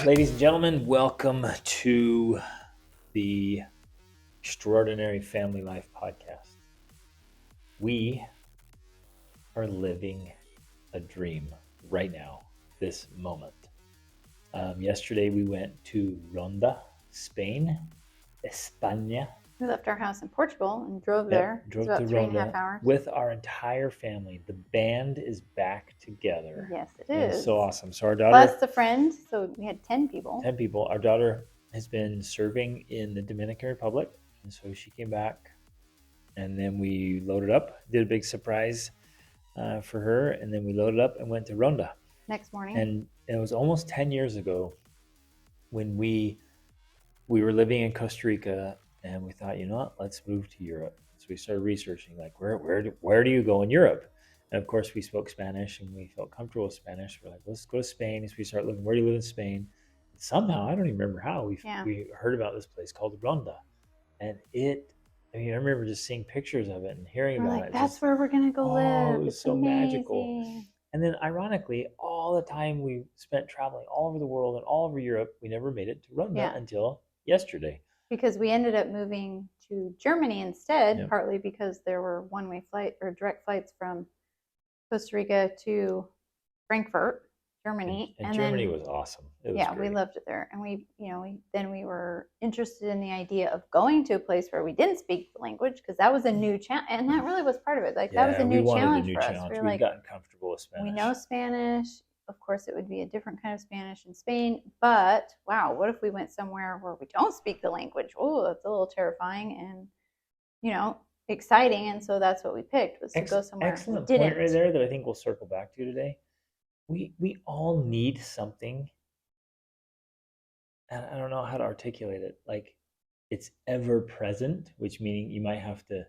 Ladies and gentlemen, welcome to the Extraordinary Family Life podcast. We are living a dream right now, this moment. Yesterday we went to Ronda, Spain, España. We left our house in Portugal and drove there. Drove about to 3.5 Ronda hours. with our entire family. The band is back together. Yes, it And is. it's so awesome. So our daughter, plus the friend, so we had 10 people. 10 people. Our daughter has been serving in the Dominican Republic, and so she came back, and then we loaded up, did a big surprise for her, and then we loaded up and went to Ronda. Next morning. And it was almost 10 years ago when we were living in Costa Rica, and we thought, you know what, let's move to Europe. So we started researching, like, where do you go in Europe? And of course, we spoke Spanish, and we felt comfortable with Spanish. We're like, let's go to Spain. So we start looking, where do you live in Spain? And somehow, I don't even remember how, we heard about this place called Ronda. And I remember just seeing pictures of it and hearing about it. That's where we're going to go live. It was so magical. And then ironically, all the time we spent traveling all over the world and all over Europe, we never made it to Ronda until yesterday. Because we ended up moving to Germany instead, partly because there were one-way flight or direct flights from Costa Rica to Frankfurt, Germany. And Germany was awesome. It was great. We loved it there. And we were interested in the idea of going to a place where we didn't speak the language, because that was a new challenge. And that really was part of it. Like, that was a new challenge for us. We've gotten comfortable with Spanish. We know Spanish. Of course, it would be a different kind of Spanish in Spain. But, wow, what if we went somewhere where we don't speak the language? Oh, that's a little terrifying and, exciting. And so that's what we picked, was to go somewhere. Excellent point right there that I think we'll circle back to today. We all need something, and I don't know how to articulate it. Like, it's ever present, which meaning you might have to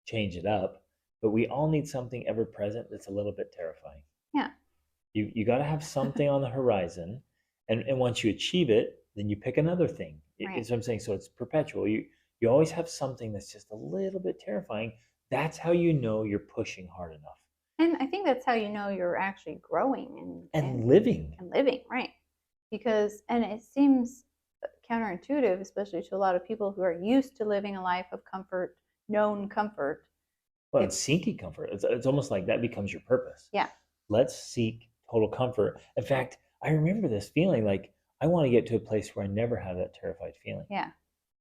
change it up, but we all need something ever present that's a little bit terrifying. Yeah. You got to have something on the horizon, and once you achieve it, then you pick another thing. Right. That's what I'm saying. So it's perpetual. You always have something that's just a little bit terrifying. That's how you know you're pushing hard enough. And I think that's how you know you're actually growing and living. And living, right. Because, and it seems counterintuitive, especially to a lot of people who are used to living a life of comfort, known comfort. Well, it's seeking comfort. It's almost like that becomes your purpose. Yeah. Let's seek total comfort. In fact, I remember this feeling like I want to get to a place where I never have that terrified feeling. Yeah.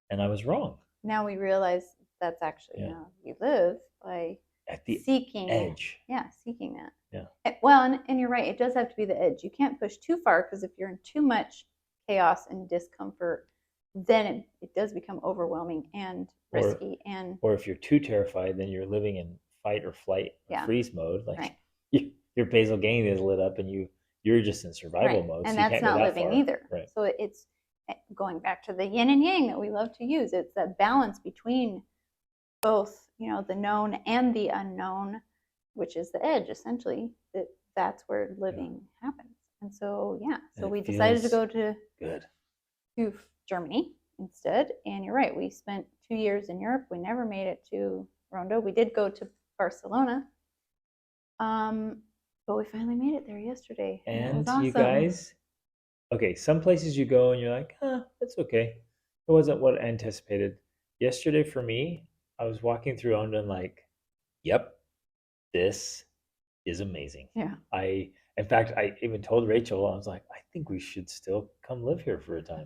And I was wrong. Now we realize that's actually how you live, by at the seeking edge. Seeking that. Yeah. Well, and you're right. It does have to be the edge. You can't push too far, because if you're in too much chaos and discomfort, then it does become overwhelming and risky. Or if you're too terrified, then you're living in fight or flight or freeze mode. Like, your basal ganglia is lit up, and you're just in survival mode. And so that's not living either. Right. So it's going back to the yin and yang that we love to use. It's that balance between both, the known and the unknown, which is the edge, essentially. That's where living happens. And so, so we decided to go to Germany instead. And you're right, we spent 2 years in Europe. We never made it to Ronda. We did go to Barcelona, but we finally made it there yesterday. And awesome. You guys, okay, some places you go and you're like, that's okay. It wasn't what I anticipated. Yesterday for me, I was walking through Ronda and like, yep, this is amazing. Yeah. In fact, I even told Rachel, I was like, I think we should still come live here for a time.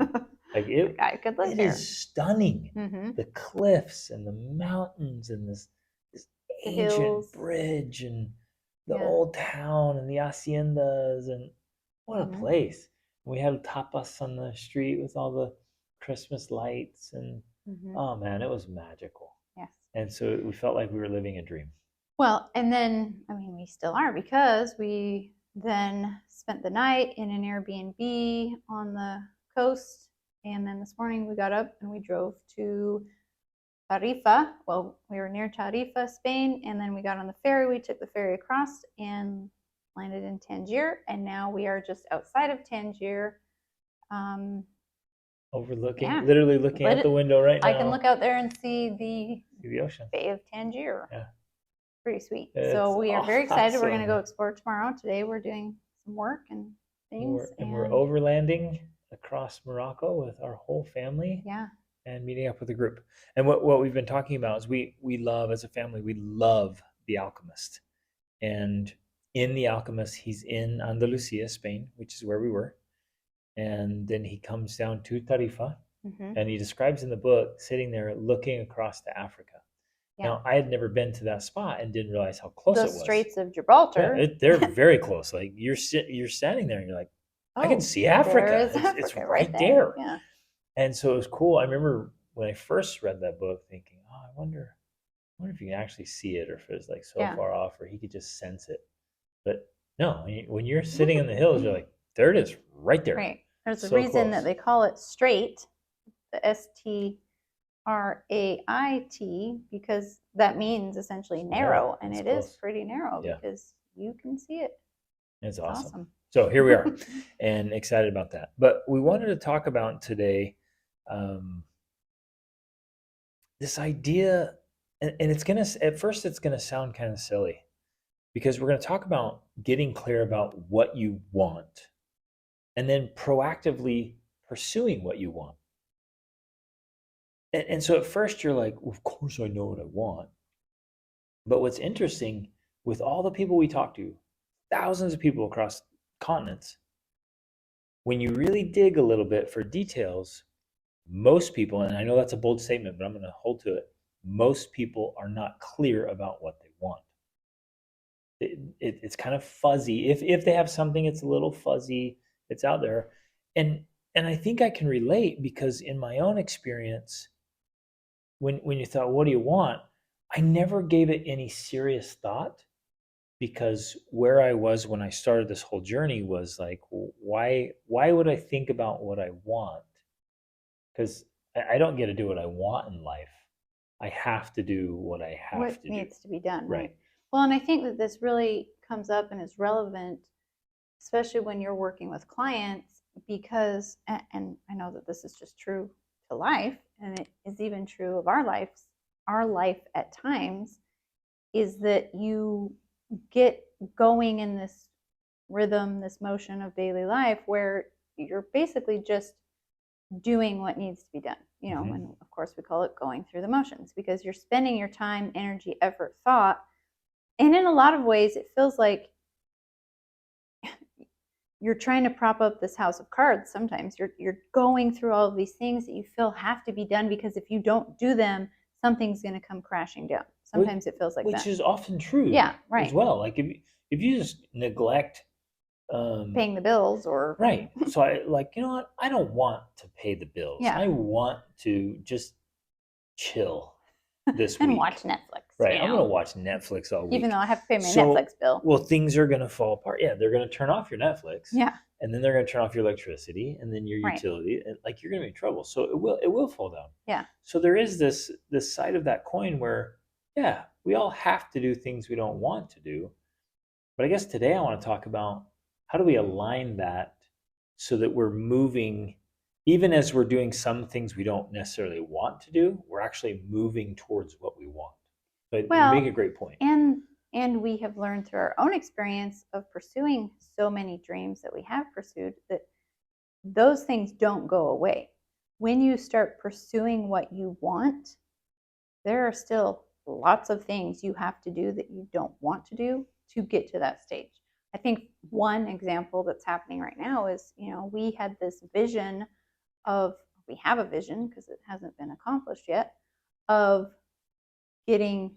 Like, I could live there. It is stunning. Mm-hmm. The cliffs and the mountains and this ancient bridge and the old town and the haciendas, and what a place. We had tapas on the street with all the Christmas lights, and oh man, it was magical. Yes. And so we felt like we were living a dream. Well, and then, we still are, because we then spent the night in an Airbnb on the coast. And then this morning we got up and we drove to Tarifa. Well, we were near Tarifa, Spain. And then we got on the ferry. We took the ferry across and landed in Tangier. And now we are just outside of Tangier. Overlooking, literally looking out the window right now. I can look out there and see the ocean. Bay of Tangier. Yeah. Pretty sweet. So we are very excited. We're going to go explore tomorrow. Today we're doing some work and things. And we're overlanding across Morocco with our whole family Yeah. and meeting up with a group. And what we've been talking about is we love, as a family, we love The Alchemist. And in The Alchemist, he's in Andalusia, Spain, which is where we were. And then he comes down to Tarifa, Hmm. and he describes in the book sitting there looking across to Africa. Yeah. Now, I had never been to that spot and didn't realize how close The it was. Straits of Gibraltar. Yeah, they're very close. Like you're standing there and you're like, I can see Africa. There is It's Africa right there. Yeah. And so it was cool. I remember when I first read that book thinking, oh, I wonder if you can actually see it, or if it's like so Yeah. far off, or he could just sense it. But no, when you're sitting in the hills, you're like, there it is, right there. Right. There's a So reason close. that they call it straight, the STRAIT, because that means essentially narrow, and it's it is close. pretty narrow Yeah. because you can see it. It's awesome. Awesome. So here we are, and excited about that. But we wanted to talk about today this idea, and it's gonna, at first it's gonna sound kind of silly, because we're gonna talk about getting clear about what you want, and then proactively pursuing what you want. And so at first you're like, well, of course I know what I want. But what's interesting, with all the people we talk to, thousands of people across continents, when you really dig a little bit for details, most people, and I know that's a bold statement, but I'm going to hold to it, most people are not clear about what they want. It's kind of fuzzy. If they have something, it's a little fuzzy. It's out there. And I think I can relate, because in my own experience, when you thought, what do you want? I never gave it any serious thought, because where I was when I started this whole journey was like, why would I think about what I want? Because I don't get to do what I want in life. I have to do what I have What to do. needs to be done, Right. right? Well, and I think that this really comes up and is relevant, especially when you're working with clients, because, and I know that this is just true to life, and it is even true of our lives. Our life at times is that you get going in this rhythm, this motion of daily life, where you're basically just doing what needs to be done. You know, and of course we call it going through the motions, because you're spending your time, energy, effort, thought, and in a lot of ways it feels like you're trying to prop up this house of cards. Sometimes you're going through all of these things that you feel have to be done, because if you don't do them, something's going to come crashing down. Sometimes it feels like that. Which is often true. Yeah, right. As well. Like if you just neglect paying the bills, or right. So I like, you know what? I don't want to pay the bills. Yeah. I want to just chill this and week. watch Netflix. Right. You I'm know? going to watch Netflix all week. Even though I have to pay my Netflix bill. Well, things are going to fall apart. Yeah, they're going to turn off your Netflix. Yeah. And then they're going to turn off your electricity, and then your utility. And like, you're going to be in trouble. So it will fall down. Yeah. So there is this side of that coin where, yeah, we all have to do things we don't want to do. But I guess today I want to talk about, how do we align that so that we're moving, even as we're doing some things we don't necessarily want to do, we're actually moving towards what we want. But you make a great point. And we have learned through our own experience of pursuing so many dreams that we have pursued, that those things don't go away. When you start pursuing what you want, there are still lots of things you have to do that you don't want to do to get to that stage. I think one example that's happening right now is, you know, we had this vision of, we have a vision because it hasn't been accomplished yet, of getting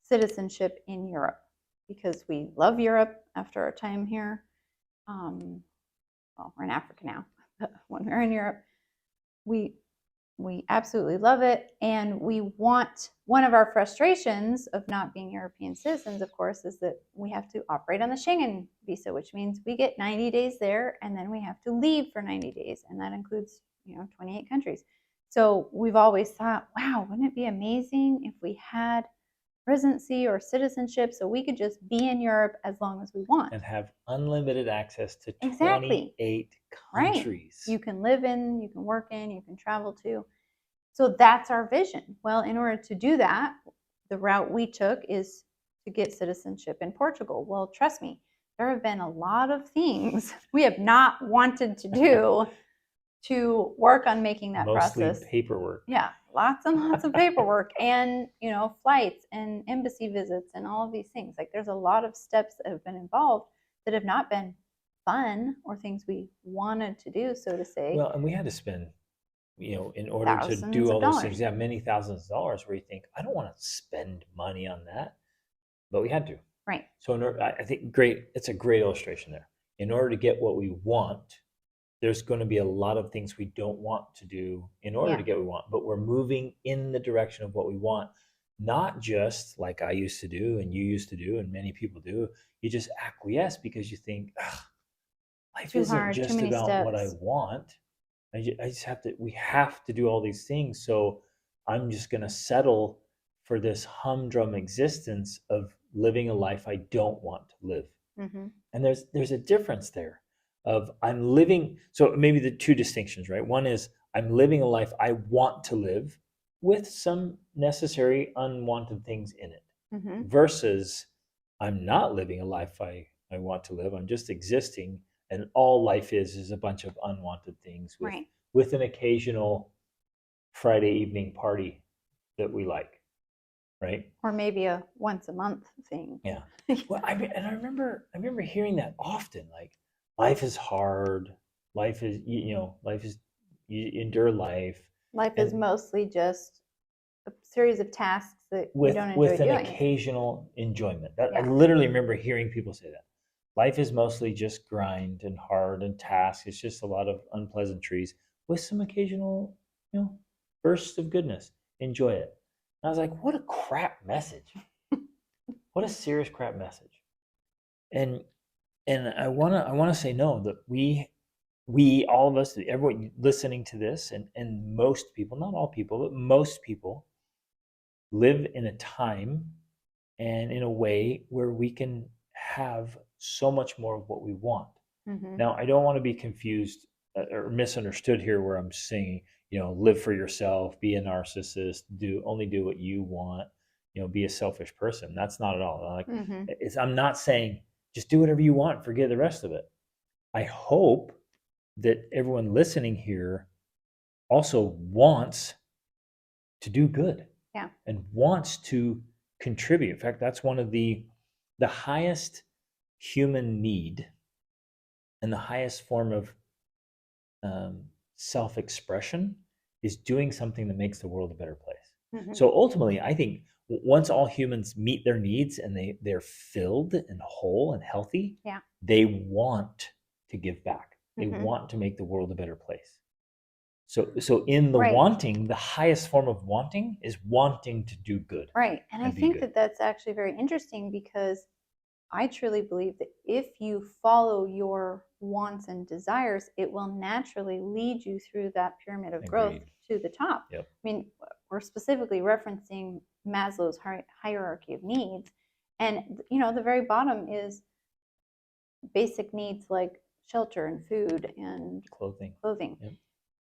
citizenship in Europe, because we love Europe after our time here. Well, we're in Africa now, but when we're in Europe, we absolutely love it. And we want, one of our frustrations of not being European citizens, of course, is that we have to operate on the Schengen visa, which means we get 90 days there and then we have to leave for 90 days. And that includes, 28 countries. So we've always thought, wow, wouldn't it be amazing if we had residency or citizenship so we could just be in Europe as long as we want. And have unlimited access to Exactly. 28 countries. Right. You can live in, you can work in, you can travel to. So that's our vision. Well, in order to do that, the route we took is to get citizenship in Portugal. Well, trust me, there have been a lot of things we have not wanted to do to work on making that Mostly process. paperwork. Yeah, lots and lots of paperwork and, flights and embassy visits and all of these things. Like there's a lot of steps that have been involved that have not been fun or things we wanted to do, so to say. Well, and we had to spend, in order to Thousands do of all those dollars. things, many thousands of dollars where you think, I don't want to spend money on that. But we had to. Right. So I think it's a great illustration there. In order to get what we want, there's going to be a lot of things we don't want to do in order to get what we want, but we're moving in the direction of what we want, not just like I used to do and you used to do and many people do. You just acquiesce because you think, life Too isn't hard, too just many about what I steps. want. I just we have to do all these things. So I'm just going to settle for this humdrum existence of living a life I don't want to live. Mm-hmm. And there's a difference there of I'm living. So maybe the two distinctions, right? One is I'm living a life I want to live with some necessary unwanted things in it, Mm-hmm. versus I'm not living a life I want to live. I'm just existing, and all life is a bunch of unwanted things with an occasional Friday evening party that we like, right? Or maybe a once a month thing. Yeah. Well, I remember hearing that often. Like, life is hard. Life is life is you endure life. Life is mostly just a series of tasks that you don't enjoy with an doing. occasional enjoyment. I literally remember hearing people say that. Life is mostly just grind and hard and tasks. It's just a lot of unpleasantries with some occasional, bursts of goodness. Enjoy it. And I was like, what a crap message. What a serious crap message. And I wanna say no, that we all of us, everyone listening to this, and most people, not all people, but most people live in a time and in a way where we can have so much more of what we want. Mm-hmm. Now, I don't want to be confused or misunderstood here where I'm saying, live for yourself, be a narcissist, only do what you want, be a selfish person. That's not at all. Like, I'm not saying just do whatever you want, forget the rest of it. I hope that everyone listening here also wants to do good. Yeah. And wants to contribute. In fact, that's one of the highest human need and the highest form of self-expression is doing something that makes the world a better place. Mm-hmm. So ultimately, I think once all humans meet their needs and they're filled and whole and healthy, they want to give back. They want to make the world a better place. So in the wanting, the highest form of wanting is wanting to do good. Right. And I think that that's actually very interesting, because I truly believe that if you follow your wants and desires, it will naturally lead you through that pyramid of growth to the top. Yep. I mean, we're specifically referencing Maslow's hierarchy of needs. And, the very bottom is basic needs like shelter and food and clothing. Yep.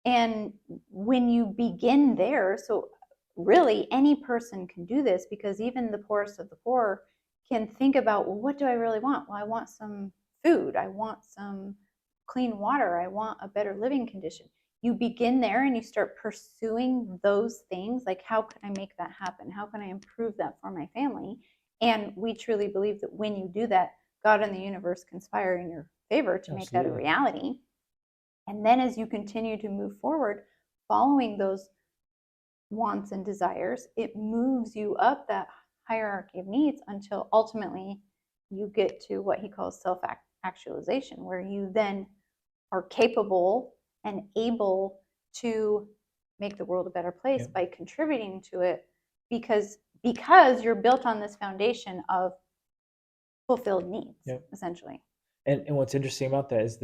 And when you begin there, so really any person can do this, because even the poorest of the poor can think about, well, what do I really want? Well, I want some food. I want some clean water. I want a better living condition. You begin there and you start pursuing those things. Like, how can I make that happen? How can I improve that for my family? And we truly believe that when you do that, God and the universe conspire in your favor to make that a reality. And then as you continue to move forward, following those wants and desires, it moves you up that hierarchy of needs until ultimately you get to what he calls self-actualization, where you then are capable and able to make the world a better place by contributing to it, because you're built on this foundation of fulfilled needs, essentially. And what's interesting about that is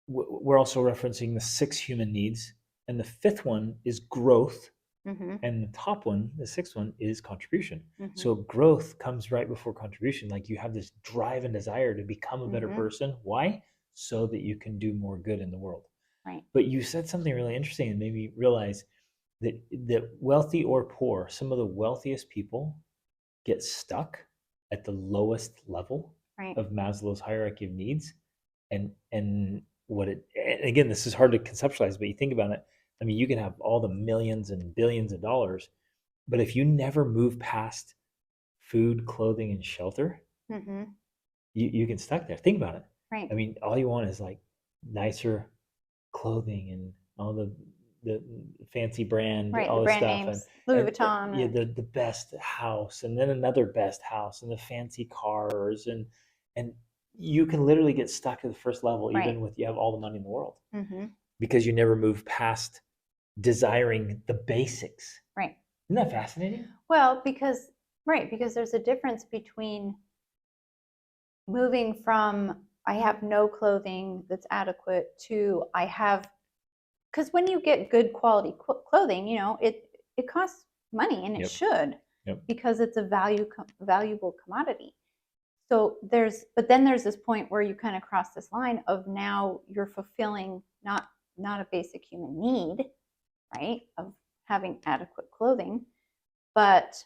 we're also referencing the 6 human needs, and the 5th one is growth, and the top one, the 6th one, is contribution. So growth comes right before contribution. Like, you have this drive and desire to become a better person. Why? So that you can do more good in the world. Right. But you said something really interesting and made me realize that wealthy or poor, some of the wealthiest people get stuck at the lowest level of Maslow's hierarchy of needs, and what it, and again, this is hard to conceptualize, but you think about it. I mean, you can have all the millions and billions of dollars, but if you never move past food, clothing, and shelter, Mm-hmm. you get stuck there. Think about it. Right. I mean, all you want is like nicer clothing and all the fancy brand, Right. all The this brand stuff, names, Louis and Vuitton, yeah, and the best house, and then another best house, and the fancy cars, and you can literally get stuck at the first level, right. even with you have all the money in the world, Mm-hmm. because you never move past desiring the basics. Right. Isn't that fascinating? Well, because there's a difference between moving from I have no clothing that's adequate to I have, because when you get good quality clothing, it costs money, and it Yep. should, Yep. because it's a valuable commodity. So but then there's this point where you kind of cross this line of now you're fulfilling not a basic human need, right, of having adequate clothing, but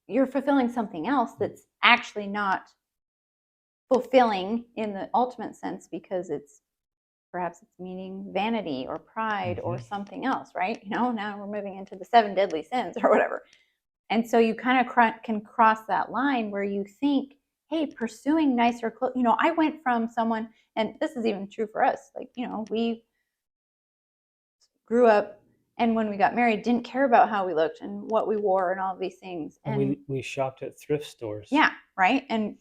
you're fulfilling something else that's actually not fulfilling in the ultimate sense, because perhaps it's meaning vanity or pride or something else, right? Now we're moving into the 7 deadly sins or whatever. And so you kind of can cross that line where you think, hey, pursuing nicer clothes. I went from someone, and this is even true for us, like, we grew up, and when we got married, didn't care about how we looked and what we wore and all of these things. And we shopped at thrift stores. Yeah, right. And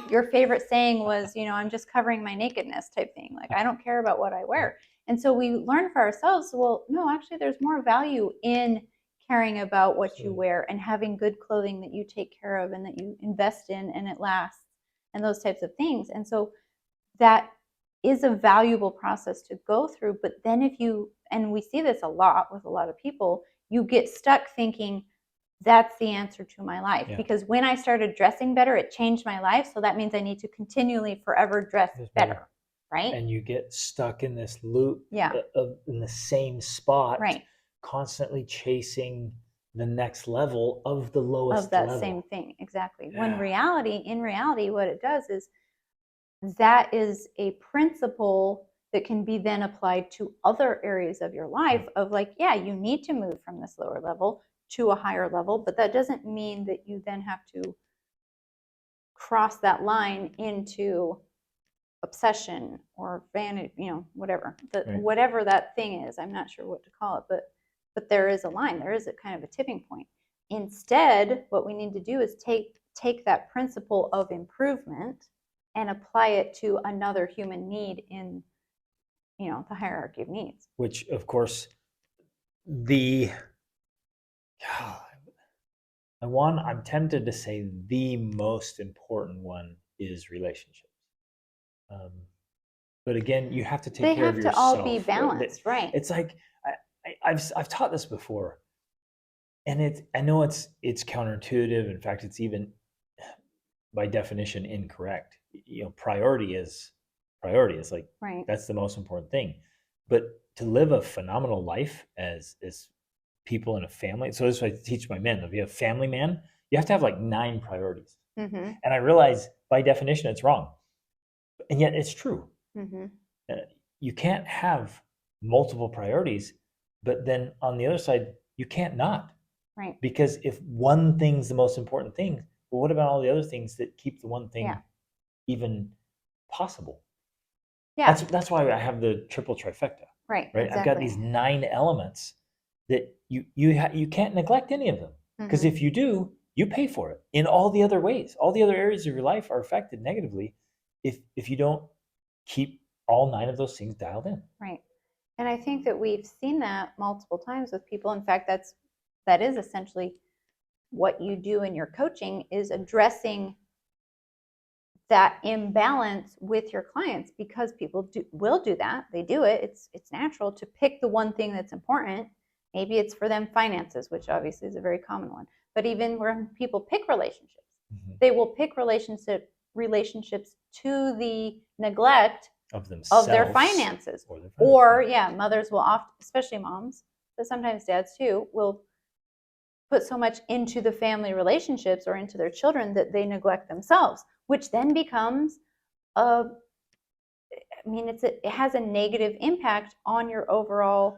your favorite saying was, I'm just covering my nakedness type thing. Like, I don't care about what I wear. And so we learned for ourselves, well, no, actually, there's more value in caring about what you wear and having good clothing that you take care of and that you invest in and it lasts and those types of things. And so that is a valuable process to go through. But then and we see this a lot with a lot of people, you get stuck thinking, that's the answer to my life. Yeah. Because when I started dressing better, it changed my life. So that means I need to continually forever dress better. Right? And you get stuck in this loop, yeah, in the same spot, right, constantly chasing the next level of the lowest of that level. Same thing. Exactly. Yeah. When in reality, what it does is that is a principle that can be then applied to other areas of your life of like, yeah, you need to move from this lower level to a higher level, but that doesn't mean that you then have to cross that line into obsession or vanity, whatever, whatever that thing is. I'm not sure what to call it, but there is a line. There is a kind of a tipping point. Instead, what we need to do is take that principle of improvement and apply it to another human need in, the hierarchy of needs. Which, of course, I'm tempted to say the most important one is relationships. But again, you have to take care of yourself. They have to all be balanced, right? It's like I've taught this before, and I know it's counterintuitive. In fact, it's even by definition incorrect. Priority is like, right. That's the most important thing. But to live a phenomenal life as people in a family. So this is what I teach my men. If you have a family man, you have to have like 9 priorities. Mm-hmm. And I realize by definition it's wrong, and yet it's true. Mm-hmm. You can't have multiple priorities, but then on the other side, you can't not. Right. Because if one thing's the most important thing, well, what about all the other things that keep the one thing even possible? Yeah. That's why I have the triple trifecta. Right. Exactly. I've got these 9 elements that you can't neglect any of them, because if you do, you pay for it in all the other ways. All the other areas of your life are affected negatively if you don't keep all 9 of those things dialed in. Right. And I think that we've seen that multiple times with people. In fact, that is essentially what you do in your coaching, is addressing that imbalance with your clients, because people will do that. They do it. It's natural to pick the one thing that's important. Maybe it's for them finances, which obviously is a very common one. But even when people pick relationships, they will pick relationships to the neglect of themselves, of their finances. Mothers will often, especially moms, but sometimes dads too, will put so much into the family relationships or into their children that they neglect themselves, which then becomes I mean, it has a negative impact on your overall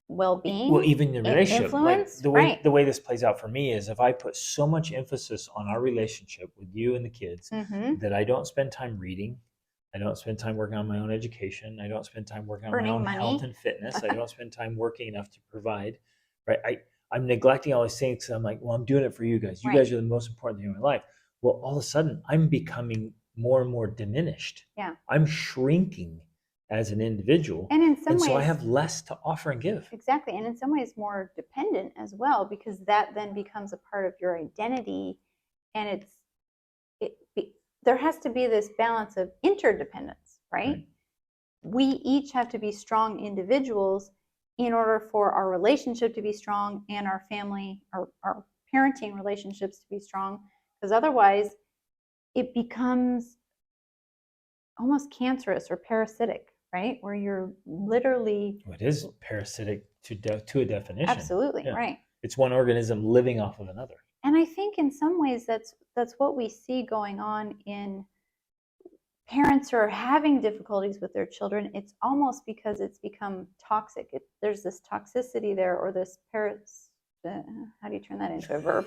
well-being. Well, even the relationship, like influence, right? the way this plays out for me is if I put so much emphasis on our relationship with you and the kids that I don't spend time reading, I don't spend time working on my own education, I don't spend time working on my Earning own money. health and fitness, I don't spend time working enough to provide, right? I'm neglecting all these things. I'm like, well, I'm doing it for you guys. You Right. guys are the most important thing in my life. Well, all of a sudden, I'm becoming more and more diminished. Yeah. I'm shrinking as an individual. And in some ways, so I have less to offer and give. Exactly. And in some ways more dependent as well, because that then becomes a part of your identity. And there has to be this balance of interdependence, right? We each have to be strong individuals in order for our relationship to be strong and our family, our parenting relationships to be strong, because otherwise it becomes almost cancerous or parasitic, right? Where you're literally... It is parasitic to a definition. Absolutely, yeah. Right. It's one organism living off of another. And I think in some ways that's what we see going on in parents who are having difficulties with their children. It's almost because it's become toxic. There's this toxicity there, or this how do you turn that into a verb?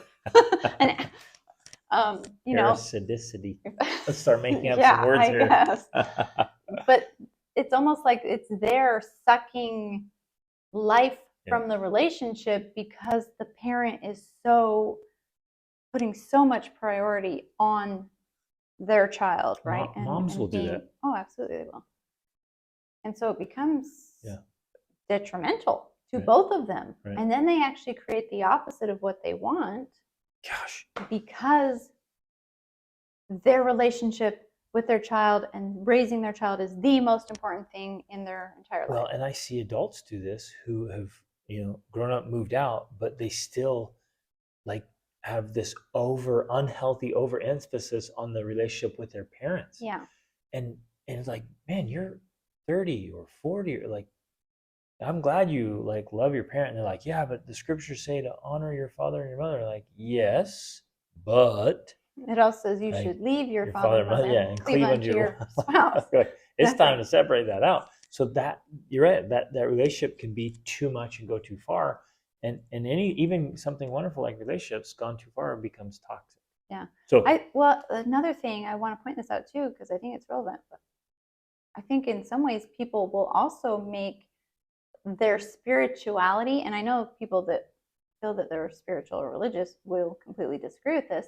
Parasiticity. Let's start making up some words I here. Guess. But it's almost like it's there sucking life from the relationship because the parent is so putting so much priority on their child, right? Moms will do that. Oh, absolutely, they will. And so it becomes detrimental to both of them. Right. And then they actually create the opposite of what they want. Gosh. Because their relationship with their child and raising their child is the most important thing in their entire life. Well, and I see adults do this who have, grown up, moved out, but they still have this unhealthy overemphasis on the relationship with their parents. Yeah. And it's like, man, you're 30 or 40, or I'm glad you love your parent. And they're like, yeah, but the scriptures say to honor your father and your mother. Like, yes, but it also says you should leave your father and mother, and cleave unto your spouse. It's time to separate that out. So that you're right, that relationship can be too much and go too far. And even something wonderful like relationships gone too far becomes toxic. Yeah. So another thing, I want to point this out too, because I think it's relevant, but I think in some ways people will also make their spirituality, and I know people that feel that they're spiritual or religious will completely disagree with this,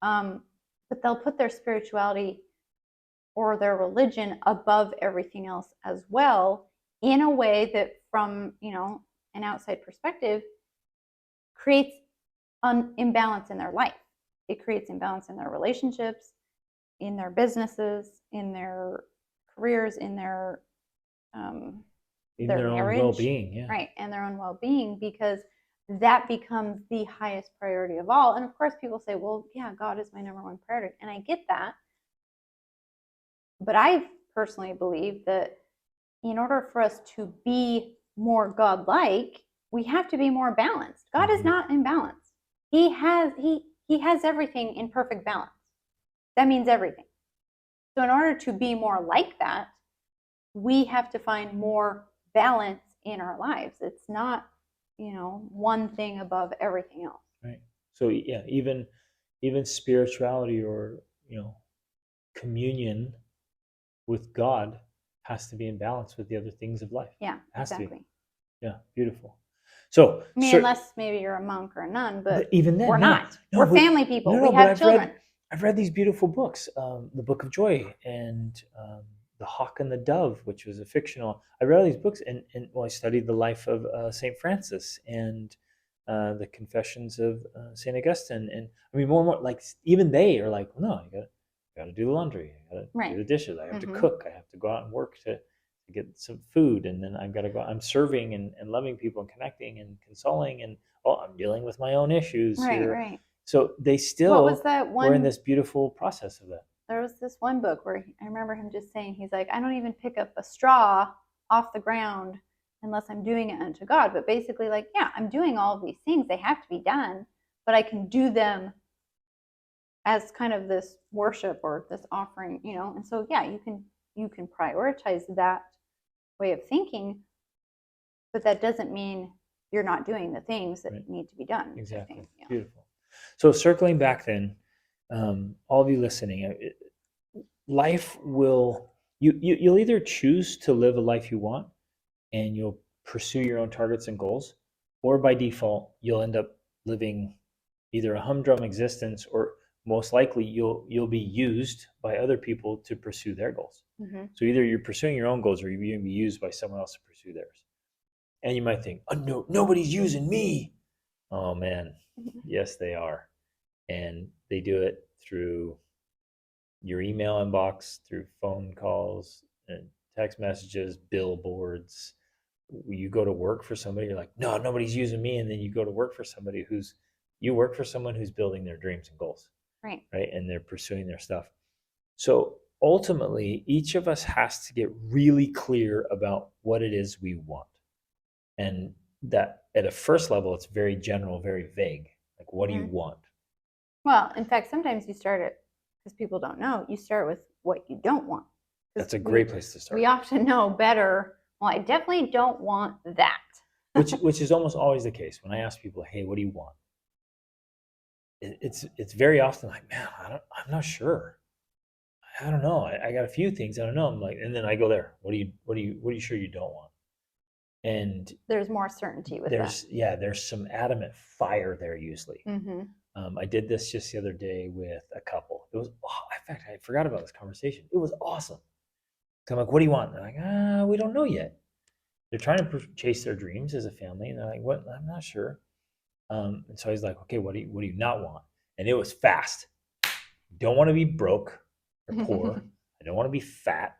but they'll put their spirituality or their religion above everything else as well, in a way that from an outside perspective creates an imbalance in their life. It creates imbalance in their relationships, in their businesses, in their careers, in their marriage, own well-being, right, and their own well-being, because that becomes the highest priority of all. And of course people say, well, yeah, God is my number one priority, and I get that, but I personally believe that in order for us to be more God-like, we have to be more balanced. God is not in balance. He has everything in perfect balance. That means everything. So in order to be more like that, we have to find more balance in our lives. It's not, one thing above everything else. Right. So yeah, even spirituality or, communion with God has to be in balance with the other things of life. Yeah, exactly. Yeah, beautiful. So unless maybe you're a monk or a nun, but even then, we're not. We're family people. We have children. I've read these beautiful books, the Book of Joy and The Hawk and the Dove, which was a fictional. I read all these books, and I studied the life of Saint Francis and the Confessions of Saint Augustine, and I mean more and more. Even they are like, well, no, you got to do the laundry, I got to do the dishes, I have to cook, I have to go out and work to get some food, and then I've got to go. I'm serving and loving people and connecting and consoling, and I'm dealing with my own issues here. Right. So they still were in this beautiful process of that. There was this one book where I remember him just saying, he's like, I don't even pick up a straw off the ground unless I'm doing it unto God. But basically, I'm doing all of these things. They have to be done, but I can do them as kind of this worship or this offering, And so, yeah, you can you can prioritize that way of thinking, but that doesn't mean you're not doing the things that Right. need to be done. Exactly. I think, yeah. Beautiful. So circling back then, all of you listening, life will, you'll either choose to live a life you want and you'll pursue your own targets and goals, or by default, you'll end up living either a humdrum existence, or most likely you'll be used by other people to pursue their goals. Mm-hmm. So either you're pursuing your own goals or you're going to be used by someone else to pursue theirs. And you might think, oh, no, nobody's using me. Oh man, yes they are. And they do it through your email inbox, through phone calls and text messages, billboards. You go to work for somebody, you're like, no, nobody's using me. And then you go to work for somebody you work for someone who's building their dreams and goals. Right. Right. And they're pursuing their stuff. So ultimately, each of us has to get really clear about what it is we want. And that at a first level, it's very general, very vague. Like, what do you want? Well, in fact, sometimes you start it, because people don't know, you start with what you don't want. That's a great place to start. We often know better. Well, I definitely don't want that. which is almost always the case. When I ask people, hey, what do you want? It's very often like, man, I'm not sure. I don't know. I got a few things. I don't know. I'm like, and then I go there. What are you sure you don't want? And there's more certainty with that. Yeah, there's some adamant fire there usually. Mm-hmm. I did this just the other day with a couple. It was, in fact, I forgot about this conversation. It was awesome. So I'm like, what do you want? And they're like, we don't know yet. They're trying to chase their dreams as a family, and they're like, what? I'm not sure. And so he's like, okay, what do you not want? And it was fast. Don't want to be broke or poor. I don't want to be fat,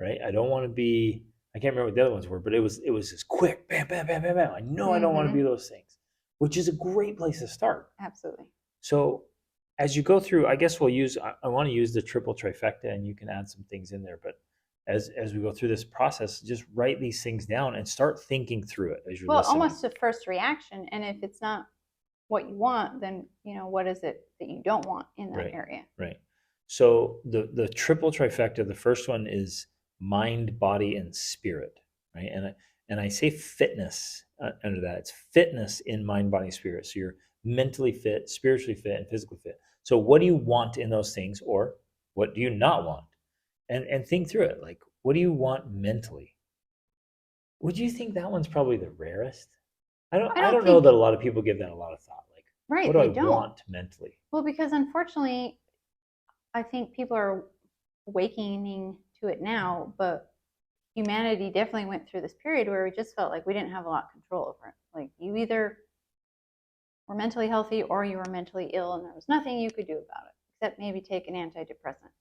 right? I don't want to be, I can't remember what the other ones were, but it was just quick, bam, bam, bam, bam, bam. I know I don't want to be those things, which is a great place to start. Absolutely. So as you go through, I guess I want to use the triple trifecta, and you can add some things in there, but as we go through this process, just write these things down and start thinking through it as you're listening. Almost a first reaction. And if it's not what you want, then, what is it that you don't want in that area? Right. So the triple trifecta, the first one is mind, body, and spirit, right? And I say fitness under that. It's fitness in mind, body, spirit. So you're mentally fit, spiritually fit, and physically fit. So what do you want in those things, or what do you not want? And think through it. Like, what do you want mentally? Would you think that one's probably the rarest? I don't know that a lot of people give that a lot of thought. Like, what do I want mentally? Well, because unfortunately, I think people are awakening to it now, but humanity definitely went through this period where we just felt like we didn't have a lot of control over it. Like, you either were mentally healthy or you were mentally ill, and there was nothing you could do about it except maybe take an antidepressant.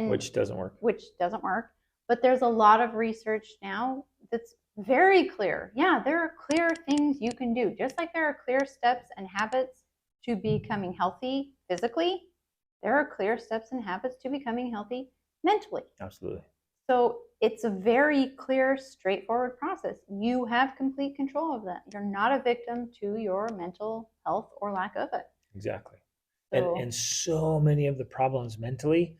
Which doesn't work. But there's a lot of research now that's very clear. Yeah, there are clear things you can do. Just like there are clear steps and habits to becoming healthy physically, there are clear steps and habits to becoming healthy mentally. Absolutely. So it's a very clear, straightforward process. You have complete control of that. You're not a victim to your mental health or lack of it. Exactly. And so many of the problems mentally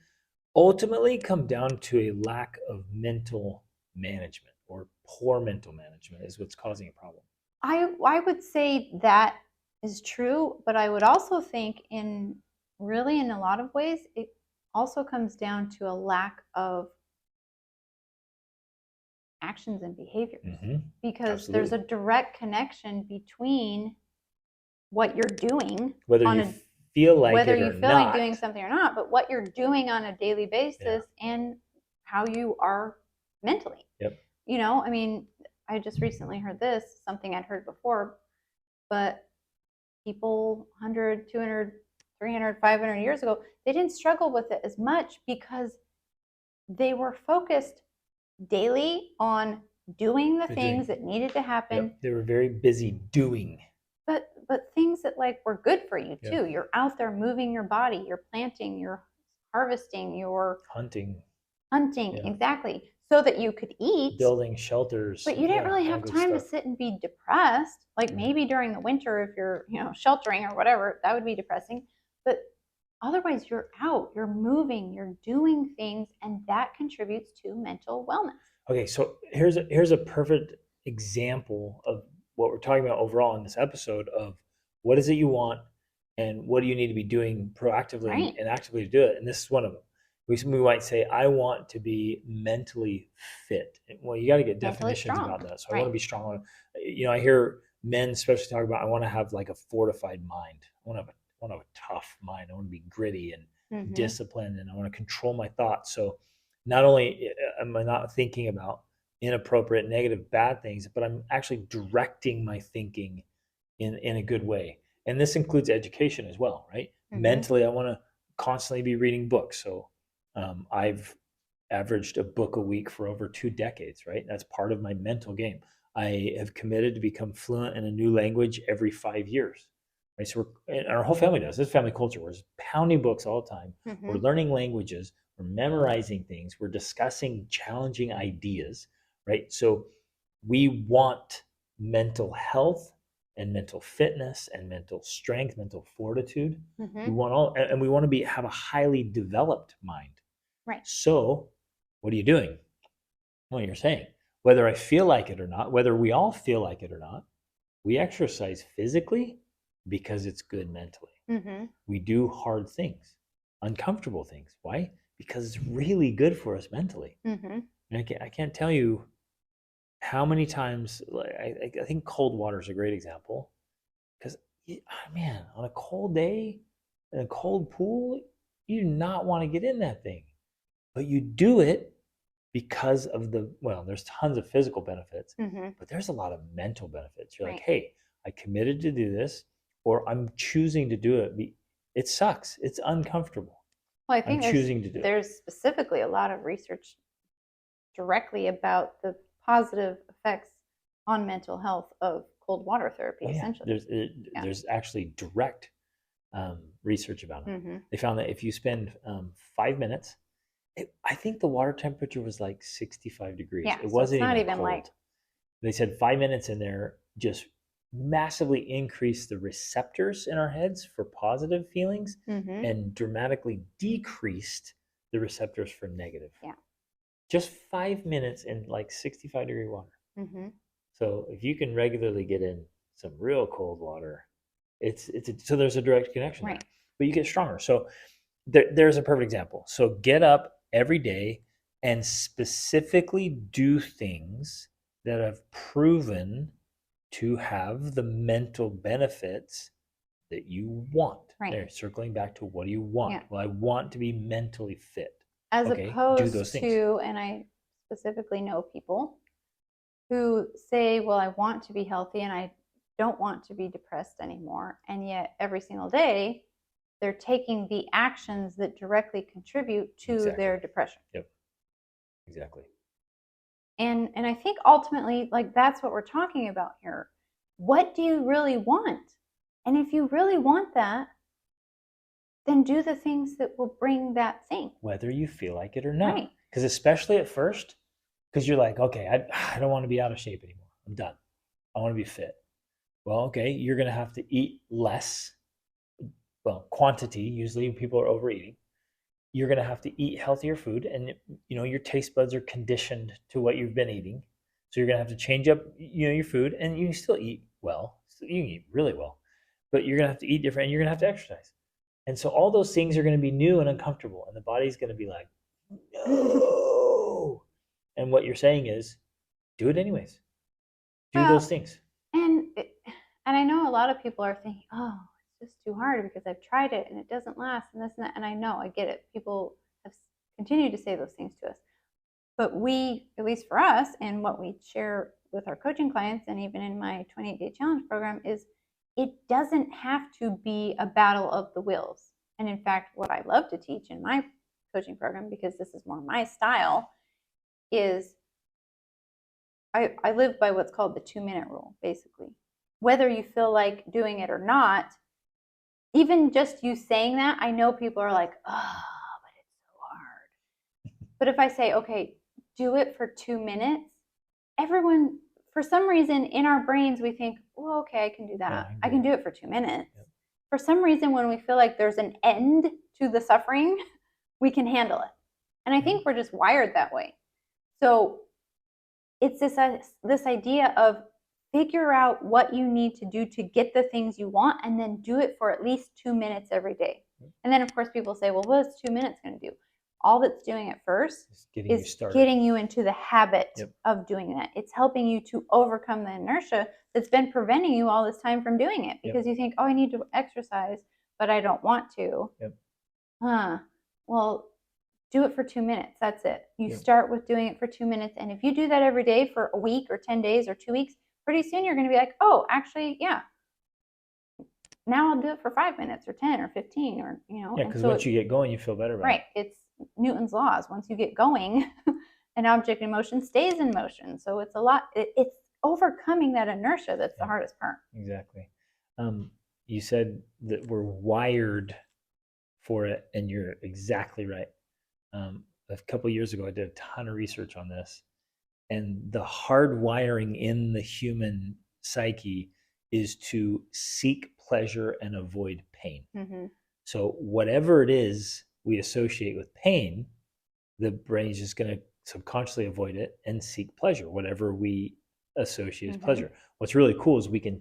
ultimately come down to a lack of mental management, or poor mental management is what's causing a problem. I would say that is true, but I would also think in a lot of ways, it also comes down to a lack of actions and behaviors, because Absolutely. there's a direct connection between what you're doing, whether you feel like doing something or not, but what you're doing on a daily basis and how you are mentally. Yep. I mean, I just recently heard something I'd heard before, but people 100, 200, 300, 500 years ago, they didn't struggle with it as much because they were focused daily on doing the things that needed to happen. Yep. They were very busy doing. But things that were good for you too. You're out there moving your body, you're planting, you're harvesting, you're hunting, exactly, so that you could eat, building shelters. But you didn't really have time to sit and be depressed. Like maybe during the winter, if you're sheltering or whatever, that would be depressing. But Otherwise, you're out, you're moving, you're doing things, and that contributes to mental wellness. Okay, so here's a perfect example of what we're talking about overall in this episode of what is it you want and what do you need to be doing proactively and actively to do it. And this is one of them. We might say, I want to be mentally fit. Well, you got to get definitions about that. So I want to be strong. I hear men especially talk about, I want to have like a fortified mind. I want to have a tough mind. I want to be gritty and disciplined, and I want to control my thoughts. So not only am I not thinking about inappropriate, negative, bad things, but I'm actually directing my thinking in a good way. And this includes education as well, right? Mentally, I want to constantly be reading books. So I've averaged a book a week for over 2 decades, right? That's part of my mental game. I have committed to become fluent in a new language every 5 years. Right? So and our whole family does. This family culture, we're just pounding books all the time. We're learning languages. We're memorizing things. We're discussing challenging ideas, right? So we want mental health and mental fitness and mental strength, mental fortitude. We want all, and we want to have a highly developed mind. Right. So what are you doing? Well, you're saying, whether I feel like it or not, whether we all feel like it or not, we exercise physically because it's good mentally. We do hard things, uncomfortable things. Why? Because it's really good for us mentally. And I can't tell you how many times, I think cold water is a great example, because man, on a cold day in a cold pool, you do not want to get in that thing, but you do it because of there's tons of physical benefits, but there's a lot of mental benefits. You're like, hey, I committed to do this, or I'm choosing to do it. It sucks. It's uncomfortable. Well, I think there's specifically a lot of research directly about the positive effects on mental health of cold water therapy. Essentially, there's actually direct research about it. They found that if you spend 5 minutes, I think the water temperature was like 65 degrees. Yeah, it wasn't not even cold. Like, they said 5 minutes in there just massively increased the receptors in our heads for positive feelings and dramatically decreased the receptors for negative. Yeah. Just 5 minutes in like 65-degree water. So if you can regularly get in some real cold water, so there's a direct connection there. But you get stronger. So there's a perfect example. So get up every day and specifically do things that have proven to have the mental benefits that you want. There, circling back to, what do you want? Well, I want to be mentally fit. As opposed to, and I specifically know people who say, well, I want to be healthy and I don't want to be depressed anymore. And yet every single day they're taking the actions that directly contribute to their depression. Yep. Exactly. And I think ultimately, like, that's what we're talking about here. What do you really want? And if you really want that, then do the things that will bring that thing, whether you feel like it or not. Because especially at first, because you're like, okay, I don't want to be out of shape anymore. I'm done. I want to be fit. Well, okay, you're going to have to eat less. Well, quantity. Usually people are overeating. You're going to have to eat healthier food, and your taste buds are conditioned to what you've been eating. So you're going to have to change up your food, and you can still eat well. You can eat really well, but you're going to have to eat different, and you're going to have to exercise. And so all those things are going to be new and uncomfortable, and the body's going to be like, no. And what you're saying is, do it anyways. Do those things. And I know a lot of people are thinking, oh, it's just too hard because I've tried it and it doesn't last and this and that. And I know, I get it. People have continued to say those things to us. But we, at least for us, and what we share with our coaching clients and even in my 28-day challenge program, is it doesn't have to be a battle of the wills. And in fact, what I love to teach in my coaching program, because this is more my style, is I live by what's called the 2-minute rule, basically. Whether you feel like doing it or not, even just you saying that, I know people are like, oh, but it's so hard. But if I say, okay, do it for 2 minutes, everyone, for some reason in our brains, we think, well, okay, I can do that. I can do it for 2 minutes. Yep. for some reason, when we feel like there's an end to the suffering, we can handle it. And I think we're just wired that way. So it's this idea of figure out what you need to do to get the things you want, and then do it for at least 2 minutes every day. And then, of course, people say, well, what's 2 minutes going to do? All that's doing at first is getting you into the habit of doing that. It's helping you to overcome the inertia that's been preventing you all this time from doing it, because you think, oh, I need to exercise, but I don't want to. Well, do it for 2 minutes. That's it. You start with doing it for 2 minutes. And if you do that every day for a week or 10 days or 2 weeks, pretty soon you're going to be like, oh, actually, yeah. Now I'll do it for 5 minutes or 10 or 15 or, Yeah, because once you get going, you feel better about it. Right. It's Newton's laws. Once you get going, an object in motion stays in motion. So it's it's overcoming that inertia that's the hardest part. Exactly. You said that we're wired for it, and you're exactly right. A couple of years ago, I did a ton of research on this, and the hard wiring in the human psyche is to seek pleasure and avoid pain. So whatever it is we associate with pain, the brain is just going to subconsciously avoid it and seek pleasure, whatever we associate as pleasure. What's really cool is we can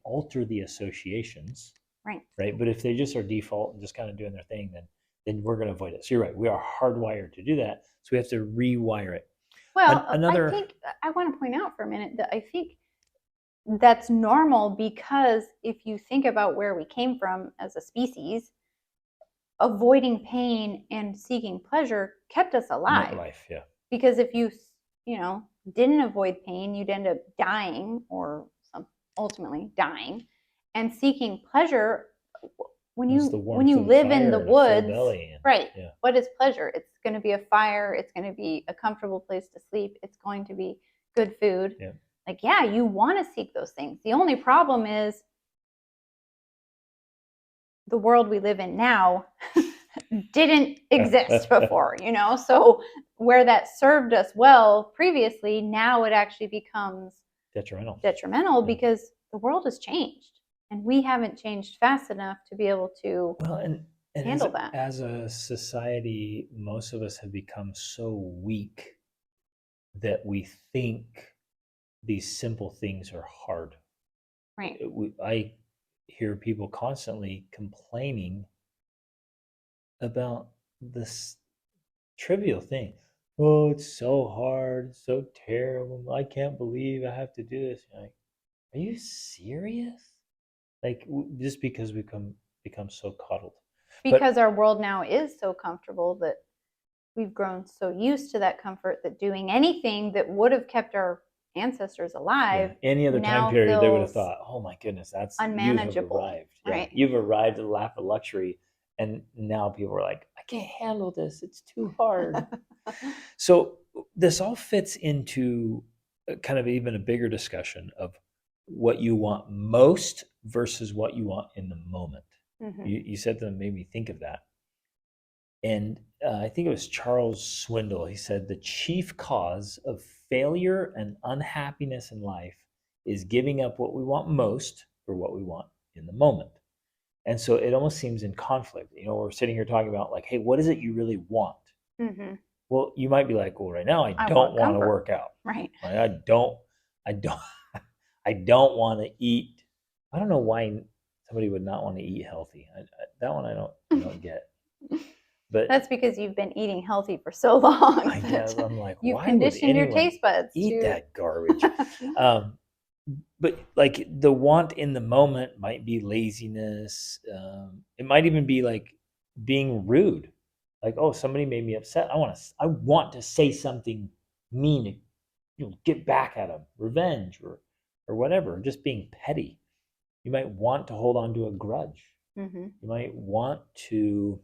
alter the associations. Right. But if they just are default and just kind of doing their thing, then we're going to avoid it. So you're right. We are hardwired to do that. So we have to rewire it. Well, I think I want to point out for a minute that I think that's normal, because if you think about where we came from as a species, avoiding pain and seeking pleasure kept us alive. Because if you didn't avoid pain, you'd end up dying, or ultimately dying. And seeking pleasure, when you live in the woods, right? Yeah. What is pleasure? It's going to be a fire. It's going to be a comfortable place to sleep. It's going to be good food. Yeah. You want to seek those things. The only problem is the world we live in now didn't exist before, So where that served us well previously, now it actually becomes detrimental because the world has changed. And we haven't changed fast enough to be able to handle that. As a society, most of us have become so weak that we think these simple things are hard. Right. I hear people constantly complaining about this trivial thing. Oh, it's so hard, so terrible. I can't believe I have to do this. You're like, are you serious? Just because we become so coddled. Because our world now is so comfortable that we've grown so used to that comfort that doing anything that would have kept our ancestors alive. Any other time period, they would have thought, oh my goodness, that's unmanageable. You have arrived. Right. You've arrived at the lap of luxury. And now people are like, I can't handle this. It's too hard. So this all fits into kind of even a bigger discussion of what you want most versus what you want in the moment. You said that made me think of that. And I think it was Charles Swindoll. He said the chief cause of failure and unhappiness in life is giving up what we want most for what we want in the moment. And so it almost seems in conflict. We're sitting here talking about hey, what is it you really want? Well, you might be like, well, right now I don't want to work out. Right. I don't want to eat. I don't know why somebody would not want to eat healthy. That one I don't get. But that's because you've been eating healthy for so long. I guess I'm like, you've conditioned your taste buds eat that garbage. But the want in the moment might be laziness. It might even be being rude. Oh, somebody made me upset. I want to say something mean to get back at them, revenge or whatever. Just being petty. You might want to hold on to a grudge. You might want to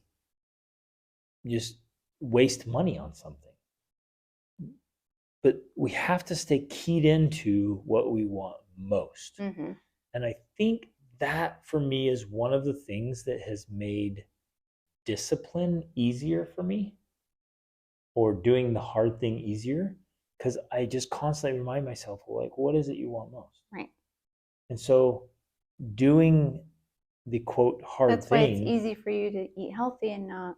just waste money on something. But we have to stay keyed into what we want most. And I think that for me is one of the things that has made discipline easier for me, or doing the hard thing easier, because I just constantly remind myself, what is it you want most? Right. And so doing the quote hard That's why it's thing. easy for you to eat healthy and not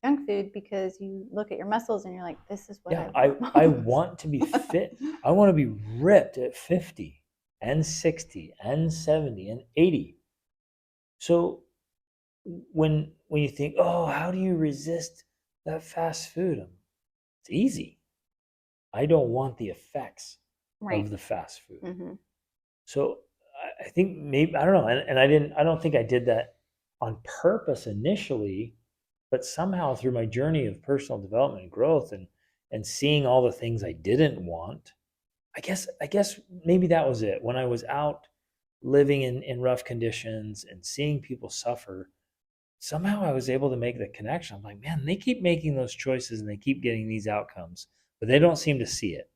junk food, because you look at your muscles and you're like, this is what Yeah, I I want most. want to be fit. I want to be ripped at 50 and 60 and 70 and 80. So when you think, oh, how do you resist that fast food? It's easy. I don't want the effects Right. of the fast food. Mm-hmm. So I think maybe I don't know, and I don't think I did that on purpose initially, but somehow through my journey of personal development and growth and seeing all the things I didn't want, I guess maybe that was it. When I was out living in rough conditions and seeing people suffer, somehow I was able to make the connection. I'm like, man, they keep making those choices and they keep getting these outcomes, but they don't seem to see it.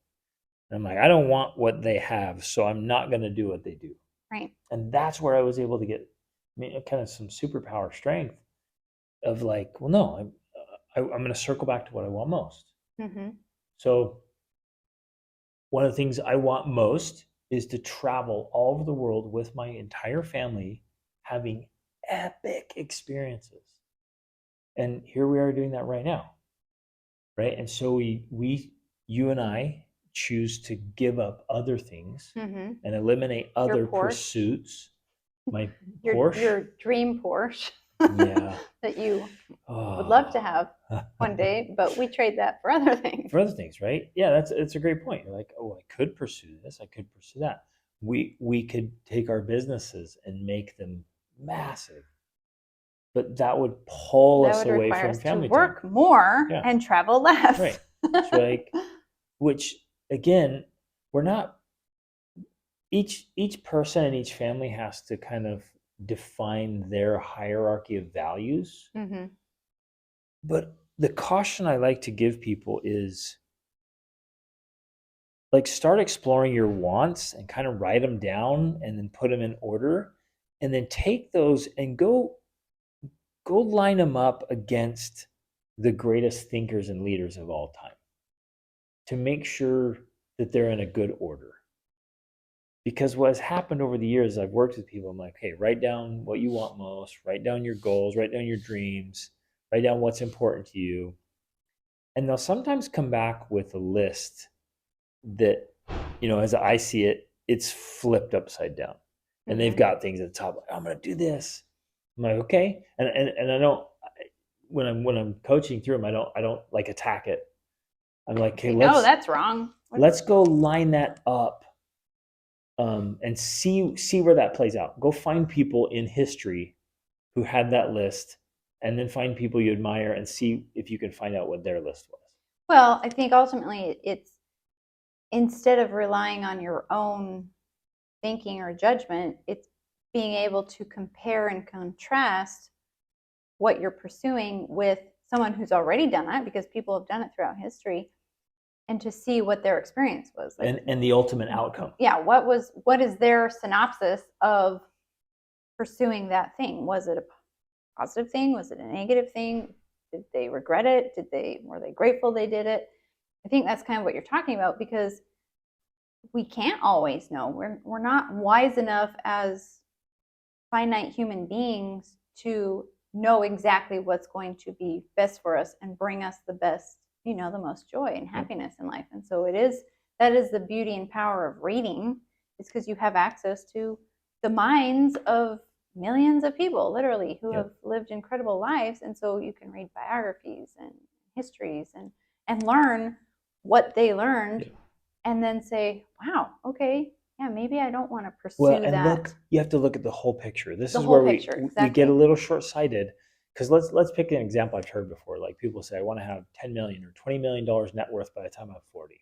And I'm like, I don't want what they have, so I'm not going to do what they do. Right. And that's where I was able to get kind of some superpower strength of like, well, no, I'm going to circle back to what I want most. Mm-hmm. So one of the things I want most is to travel all over the world with my entire family, having epic experiences. And here we are doing that right now, right? And so you and I choose to give up other things Mm-hmm. and eliminate other pursuits. My Porsche, your dream Porsche yeah, that you would love to have one day, but we trade that for other things. For other things, right? Yeah, that's a great point. You're like, oh, I could pursue this, I could pursue that. We could take our businesses and make them massive, but that would pull That us would away require from us to family time. work more Yeah, and travel less. right. So like, which again, we're not. Each person and each family has to kind of define their hierarchy of values. Mm-hmm. But the caution I like to give people is like start exploring your wants and kind of write them down and then put them in order and then take those and go line them up against the greatest thinkers and leaders of all time to make sure that they're in a good order. Because what has happened over the years, I've worked with people, I'm like, hey, write down what you want most, write down your goals, write down your dreams, write down what's important to you. And they'll sometimes come back with a list that, as I see it, it's flipped upside down. And they've got things at the top, like, I'm gonna do this. I'm like, okay. And I don't when I'm coaching through them, I don't like attack it. I'm like, okay, no, that's wrong. Let's go line that up and see where that plays out. Go find people in history who had that list, and then find people you admire and see if you can find out what their list was. Well, I think ultimately it's instead of relying on your own thinking or judgment, it's being able to compare and contrast what you're pursuing with someone who's already done that, because people have done it throughout history, and to see what their experience was like, and the ultimate outcome. Yeah, what is their synopsis of pursuing that thing? Was it a positive thing? Was it a negative thing? Did they regret it? Were they grateful they did it? I think that's kind of what you're talking about, because we can't always know. We're not wise enough as finite human beings to know exactly what's going to be best for us and bring us the best, the most joy and happiness in life. And so that is the beauty and power of reading, is because you have access to the minds of millions of people, literally, who have lived incredible lives. And so you can read biographies and histories and learn what they learned, and then say, wow, okay, yeah, maybe I don't want to pursue that. Look, you have to look at the whole picture. This is where we get a little short-sighted, because let's pick an example I've heard before. Like people say, I want to have $10 million or $20 million net worth by the time I'm 40.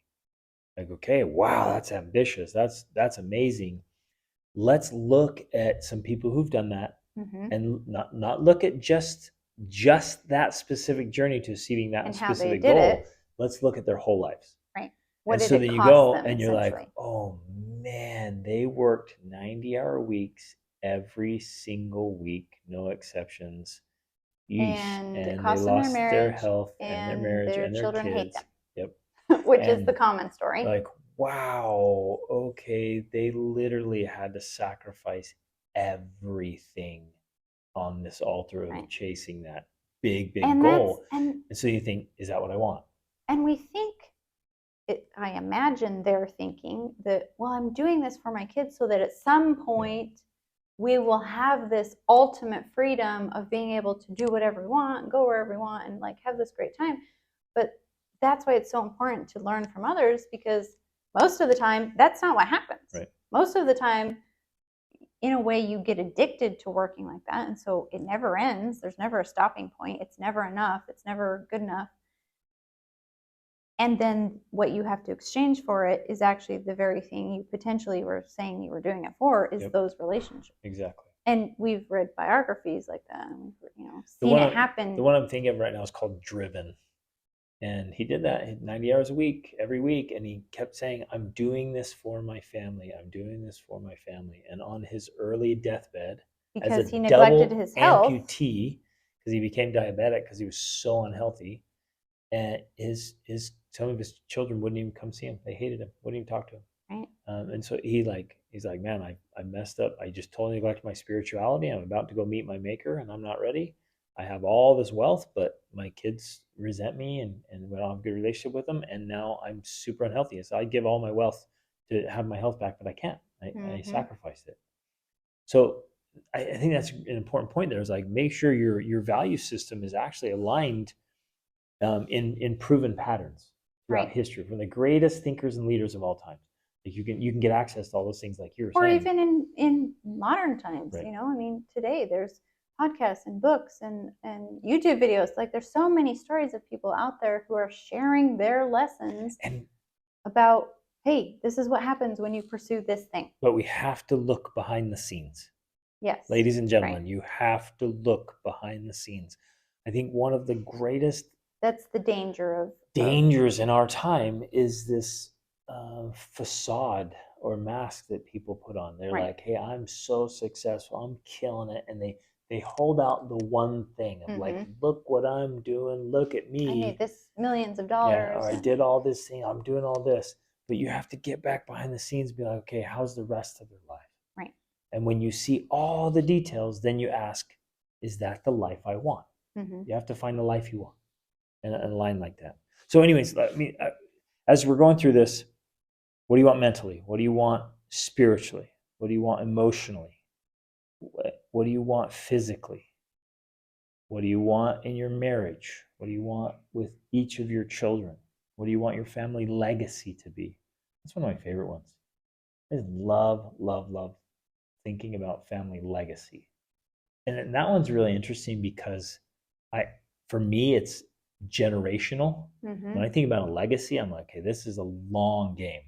Like, okay, wow, that's ambitious. That's amazing. Let's look at some people who've done that, and not look at just that specific journey to achieving that specific goal. Let's look at their whole lives. Right. And so then you go and you're like, oh man, they worked 90-hour weeks every single week, no exceptions. And it they cost them lost their marriage, their health and their marriage and their children hate kids. them. Yep. Which is the common story. Like, wow, okay, they literally had to sacrifice everything on this altar of Right. chasing that big And goal. and So you think, is that what I want? we think I imagine they're thinking that, well, I'm doing this for my kids so that at some point we will have this ultimate freedom of being able to do whatever we want, go wherever we want, and like have this great time. But that's why it's so important to learn from others, because most of the time that's not what happens. Right. Most of the time, in a way, you get addicted to working like that, and so it never ends. There's never a stopping point. It's never enough. It's never good enough. And then what you have to exchange for it is actually the very thing you potentially were saying you were doing it for, is those relationships. Exactly. And we've read biographies like that, and we've, The seen it happen. The one I'm thinking of right now is called Driven. And he did that 90 hours a week, every week. And he kept saying, I'm doing this for my family. I'm doing this for my family. And on his early deathbed, because as he a neglected double his health. amputee, because he became diabetic because he was so unhealthy, and his some of his children wouldn't even come see him. They hated him, wouldn't even talk to him. Right. And so he's like, man, I messed up. I just totally neglected my spirituality. I'm about to go meet my maker, and I'm not ready. I have all this wealth, but my kids resent me, and we don't have a good relationship with them. And now I'm super unhealthy. So I give all my wealth to have my health back, but I can't. I sacrificed it. So I think that's an important point there, is like, make sure your value system is actually aligned in proven patterns throughout history, from the greatest thinkers and leaders of all time. Like you can get access to all those things, like you were or saying. even in modern times. Right. I mean, today there's podcasts and books and YouTube videos. Like, there's so many stories of people out there who are sharing their lessons about, hey, this is what happens when you pursue this thing. But we have to look behind the scenes. Yes. Ladies and gentlemen, you have to look behind the scenes. I think one of the greatest that's the dangers in our time is this facade or mask that people put on. They're like, hey, I'm so successful, I'm killing it, and they hold out the one thing of like, look what I'm doing, look at me, I made this millions of dollars, or I did all this thing, I'm doing all this. But you have to get back behind the scenes and be like, okay, how's the rest of their life? Right. And when you see all the details, then you ask, is that the life I want? You have to find the life you want and align like that. So anyways, as we're going through this, what do you want mentally? What do you want spiritually? What do you want emotionally? What do you want physically? What do you want in your marriage? What do you want with each of your children? What do you want your family legacy to be? That's one of my favorite ones. I just love thinking about family legacy. And that one's really interesting because for me, it's generational. When I think about a legacy, I'm like, okay, this is a long game.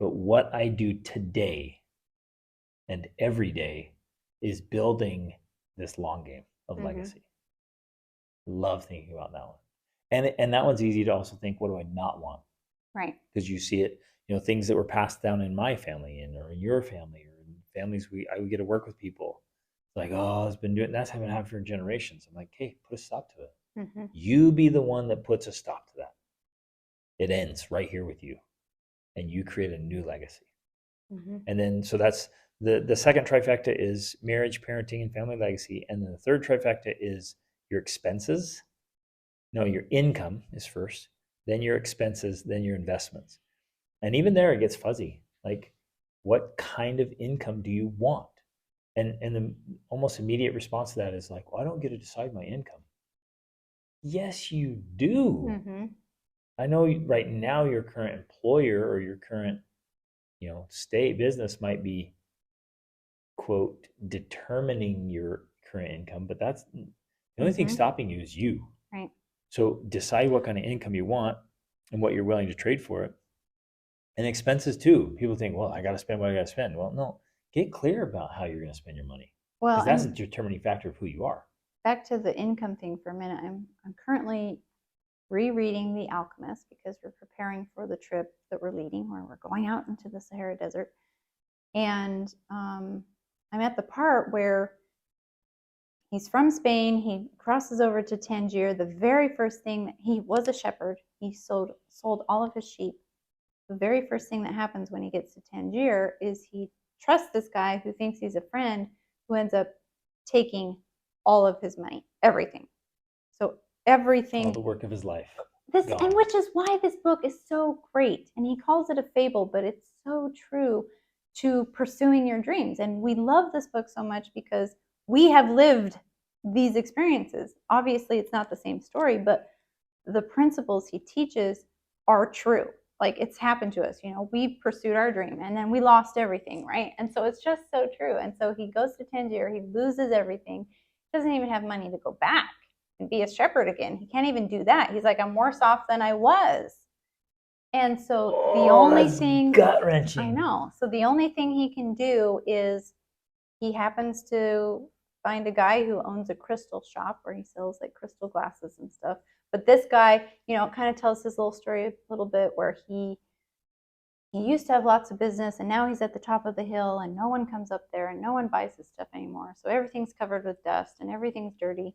But what I do today and every day is building this long game of legacy. Love thinking about that one. And that one's easy to also think, what do I not want? Right. Because you see it, things that were passed down in my family or in your family or in families I would get to work with people. It's like, oh, it's been doing, that's been happening for generations. I'm like, hey, put a stop to it. You be the one that puts a stop to that. It ends right here with you, and you create a new legacy. And then, so that's the second trifecta is marriage, parenting, and family legacy. And then the third trifecta is your expenses. No, your income is first, then your expenses, then your investments. And even there, it gets fuzzy. Like, what kind of income do you want? And the almost immediate response to that is like, well, I don't get to decide my income. Yes, you do. I know right now your current employer or your current, state business might be, quote, determining your current income, but that's the only thing stopping you is you. Right. So decide what kind of income you want and what you're willing to trade for it. And expenses too. People think, well, I got to spend what I got to spend. Well, no, get clear about how you're going to spend your money. Well, because that's a determining factor of who you are. Back to the income thing for a minute. I'm currently rereading The Alchemist because we're preparing for the trip that we're leading, where we're going out into the Sahara Desert. And I'm at the part where he's from Spain. He crosses over to Tangier. The very first thing, he was a shepherd. He sold all of his sheep. The very first thing that happens when he gets to Tangier is he trusts this guy who thinks he's a friend, who ends up taking all of his money, everything. So everything, all the work of his life. this, gone. and which is why this book is so great. And he calls it a fable, but it's so true to pursuing your dreams. And we love this book so much because we have lived these experiences. Obviously, it's not the same story, but the principles he teaches are true. Like, it's happened to us. You know, we pursued our dream and then we lost everything, right? And so it's just so true. And so he goes to Tangier, he loses everything, doesn't even have money to go back and be a shepherd again. He can't even do that. He's like, I'm worse off than I was. And so the only thing, gut-wrenching. I know. So the only thing he can do is he happens to find a guy who owns a crystal shop where he sells like crystal glasses and stuff. But this guy, you know, kind of tells his little story a little bit where he used to have lots of business and now he's at the top of the hill and no one comes up there and no one buys his stuff anymore. So everything's covered with dust and everything's dirty.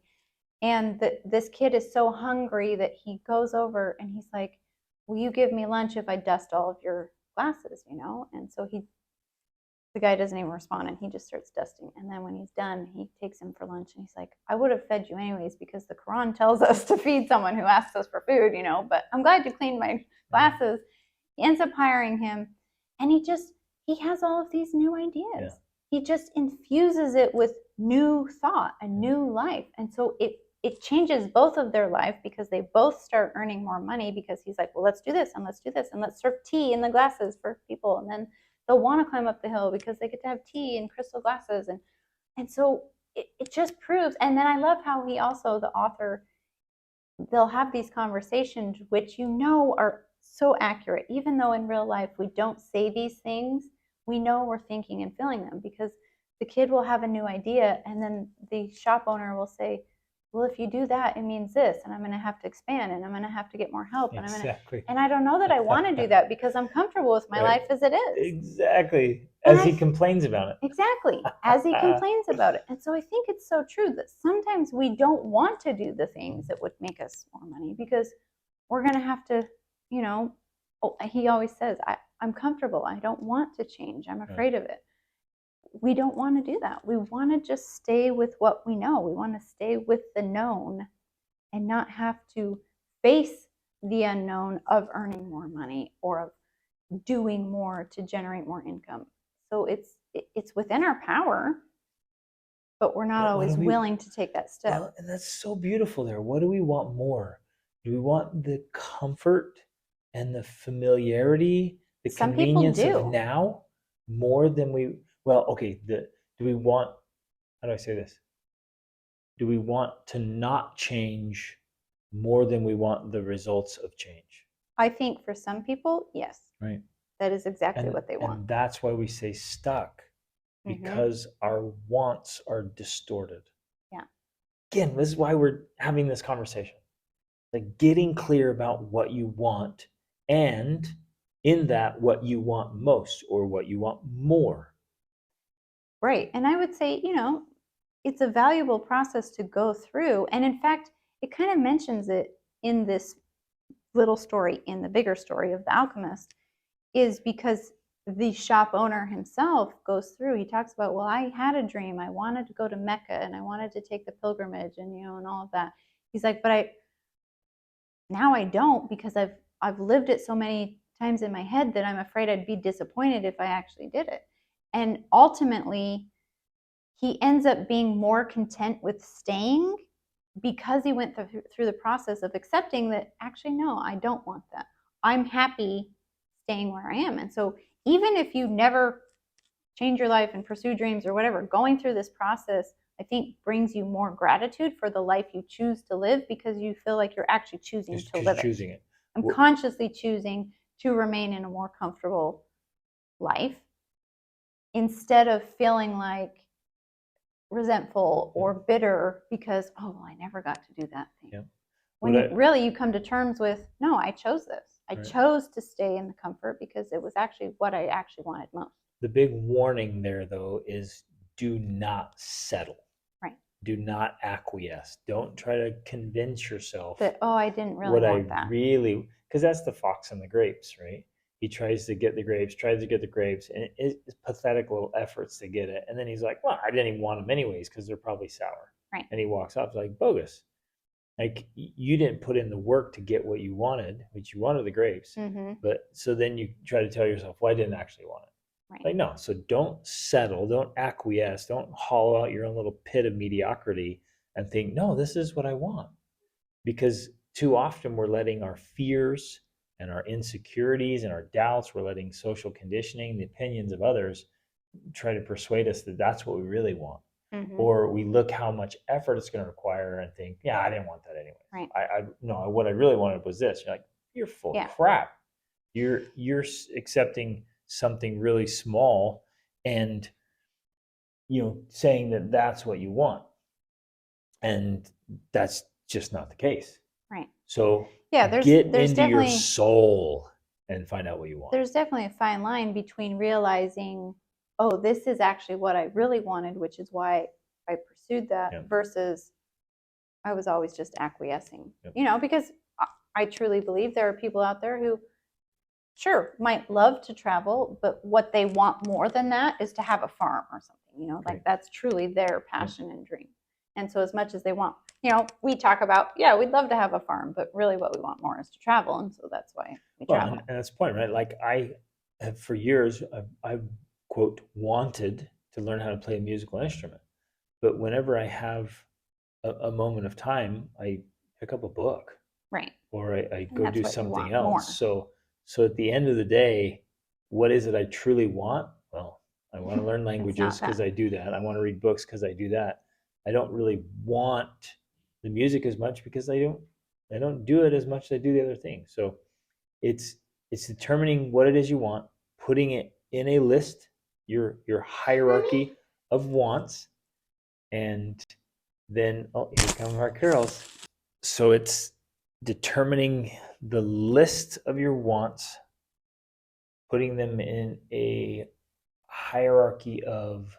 And this kid is so hungry that he goes over and he's like, will you give me lunch if I dust all of your glasses, you know? And so the guy doesn't even respond and he just starts dusting. And then when he's done, he takes him for lunch and he's like, I would have fed you anyways because the Quran tells us to feed someone who asks us for food, you know, but I'm glad you cleaned my glasses. He ends up hiring him and he has all of these new ideas. Yeah. He just infuses it with new thought and new life. And so it changes both of their life because they both start earning more money because he's like, well, let's do this and let's do this and let's serve tea in the glasses for people. And then they'll want to climb up the hill because they get to have tea and crystal glasses. And so it just proves. And then I love how he also, the author, they'll have these conversations which you know are so accurate. Even though in real life we don't say these things, we know we're thinking and feeling them because the kid will have a new idea and then the shop owner will say, well, if you do that, it means this, and I'm going to have to expand, and I'm going to have to get more help, and and I don't know that I want to do that because I'm comfortable with my life as it is. Exactly. As he complains about it. Exactly. As he complains about it. And so I think it's so true that sometimes we don't want to do the things that would make us more money because we're going to have to, you know, he always says, I'm comfortable. I don't want to change. I'm afraid of it. We don't want to do that. We want to just stay with what we know. We want to stay with the known and not have to face the unknown of earning more money or of doing more to generate more income. So it's within our power, but we're not always willing to take that step. Well, and that's so beautiful there. What do we want more? Do we want the comfort and the familiarity, the convenience of now more than do we want, how do I say this? Do we want to not change more than we want the results of change? I think for some people, yes. Right. That is exactly what they want. And that's why we say stuck, because our wants are distorted. Yeah. Again, this is why we're having this conversation. Like getting clear about what you want and in that what you want most or what you want more. Right. And I would say, you know, it's a valuable process to go through. And in fact, it kind of mentions it in this little story, in the bigger story of The Alchemist, is because the shop owner himself goes through, he talks about, well, I had a dream. I wanted to go to Mecca and I wanted to take the pilgrimage and, you know, and all of that. He's like, but now I don't because I've lived it so many times in my head that I'm afraid I'd be disappointed if I actually did it. And ultimately, he ends up being more content with staying because he went through the process of accepting that actually, no, I don't want that. I'm happy staying where I am. And so even if you never change your life and pursue dreams or whatever, going through this process, I think brings you more gratitude for the life you choose to live because you feel like you're actually choosing to live it. I'm consciously choosing to remain in a more comfortable life instead of feeling like resentful or bitter because, oh, well, I never got to do that thing. Yeah. When really you come to terms with, no, I chose this. I chose to stay in the comfort because it was actually what I actually wanted most. The big warning there, though, is do not settle. Right. Do not acquiesce. Don't try to convince yourself that, oh, I didn't really want that. Because that's the fox and the grapes, right? He tries to get the grapes, and it's pathetic little efforts to get it. And then he's like, well, I didn't even want them anyways because they're probably sour. Right. And he walks off like, bogus. Like, you didn't put in the work to get what you wanted, which you wanted the grapes. But so then you try to tell yourself, well, I didn't actually want it. Right. Like, no. So don't settle, don't acquiesce, don't hollow out your own little pit of mediocrity and think, no, this is what I want. Because too often we're letting our fears and our insecurities and our doubts, we're letting social conditioning, the opinions of others, try to persuade us that that's what we really want. Or we look how much effort it's going to require and think, yeah, I didn't want that anyway. Right. No, what I really wanted was this. You're like, you're full of crap. You're accepting something really small and, saying that that's what you want. And that's just not the case. Right. So there's into definitely your soul and find out what you want. There's definitely a fine line between realizing, oh, this is actually what I really wanted, which is why I pursued that, versus I was always just acquiescing. Because I truly believe there are people out there who, sure, might love to travel, but what they want more than that is to have a farm or something. Like that's truly their passion and dream. And so as much as they want, we talk about, we'd love to have a farm, but really what we want more is to travel. And so that's why we travel. And that's the point, right? Like I have for years, I've quote, wanted to learn how to play a musical instrument. But whenever I have a moment of time, I pick up a book. Right. Or I go do something else. So at the end of the day, what is it I truly want? Well, I want to learn languages because I do that. I want to read books because I do that. I don't really want the music as much because I don't do it as much as I do the other things. So it's determining what it is you want, putting it in a list, your hierarchy of wants, and then here come our carols. So it's determining the list of your wants, putting them in a hierarchy of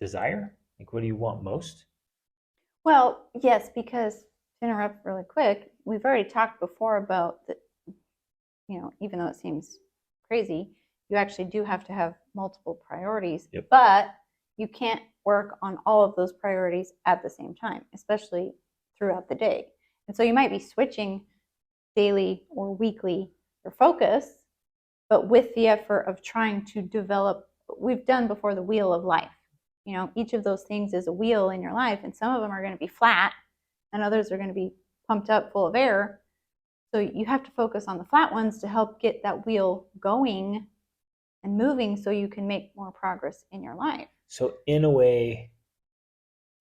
desire. Like, what do you want most? Well, yes, because to interrupt really quick, we've already talked before about that, even though it seems crazy, you actually do have to have multiple priorities, but you can't work on all of those priorities at the same time, especially throughout the day. And so you might be switching daily or weekly your focus, but with the effort of trying to develop, we've done before, the wheel of life. Each of those things is a wheel in your life, and some of them are going to be flat and others are going to be pumped up full of air. So you have to focus on the flat ones to help get that wheel going and moving so you can make more progress in your life. So in a way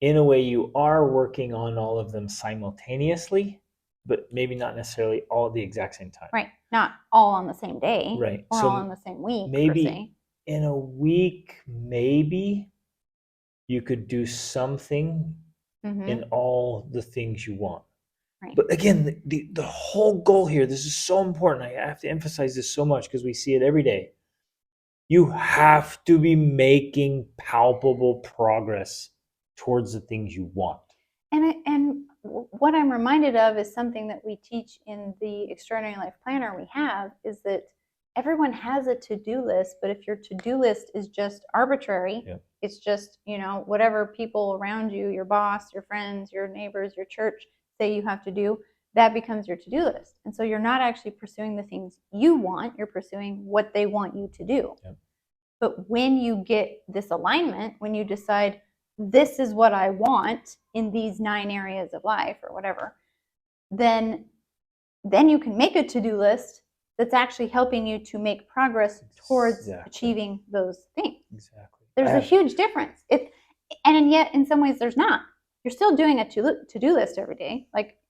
you are working on all of them simultaneously, but maybe not necessarily all at the exact same time. Right. Not all on the same day. Right. Or all in the same week. Maybe in a week, maybe you could do something in all the things you want. Right. But again, the whole goal here, this is so important. I have to emphasize this so much because we see it every day. You have to be making palpable progress towards the things you want. And what I'm reminded of is something that we teach in the Extraordinary Life Planner we have, is that everyone has a to-do list, but if your to-do list is just arbitrary, it's just, whatever people around you, your boss, your friends, your neighbors, your church say you have to do, that becomes your to-do list. And so you're not actually pursuing the things you want, you're pursuing what they want you to do. But when you get this alignment, when you decide, this is what I want in these 9 areas of life or whatever, then you can make a to-do list that's actually helping you to make progress towards achieving those things. Exactly. There's a huge difference. And yet in some ways there's not. You're still doing a to-do list every day.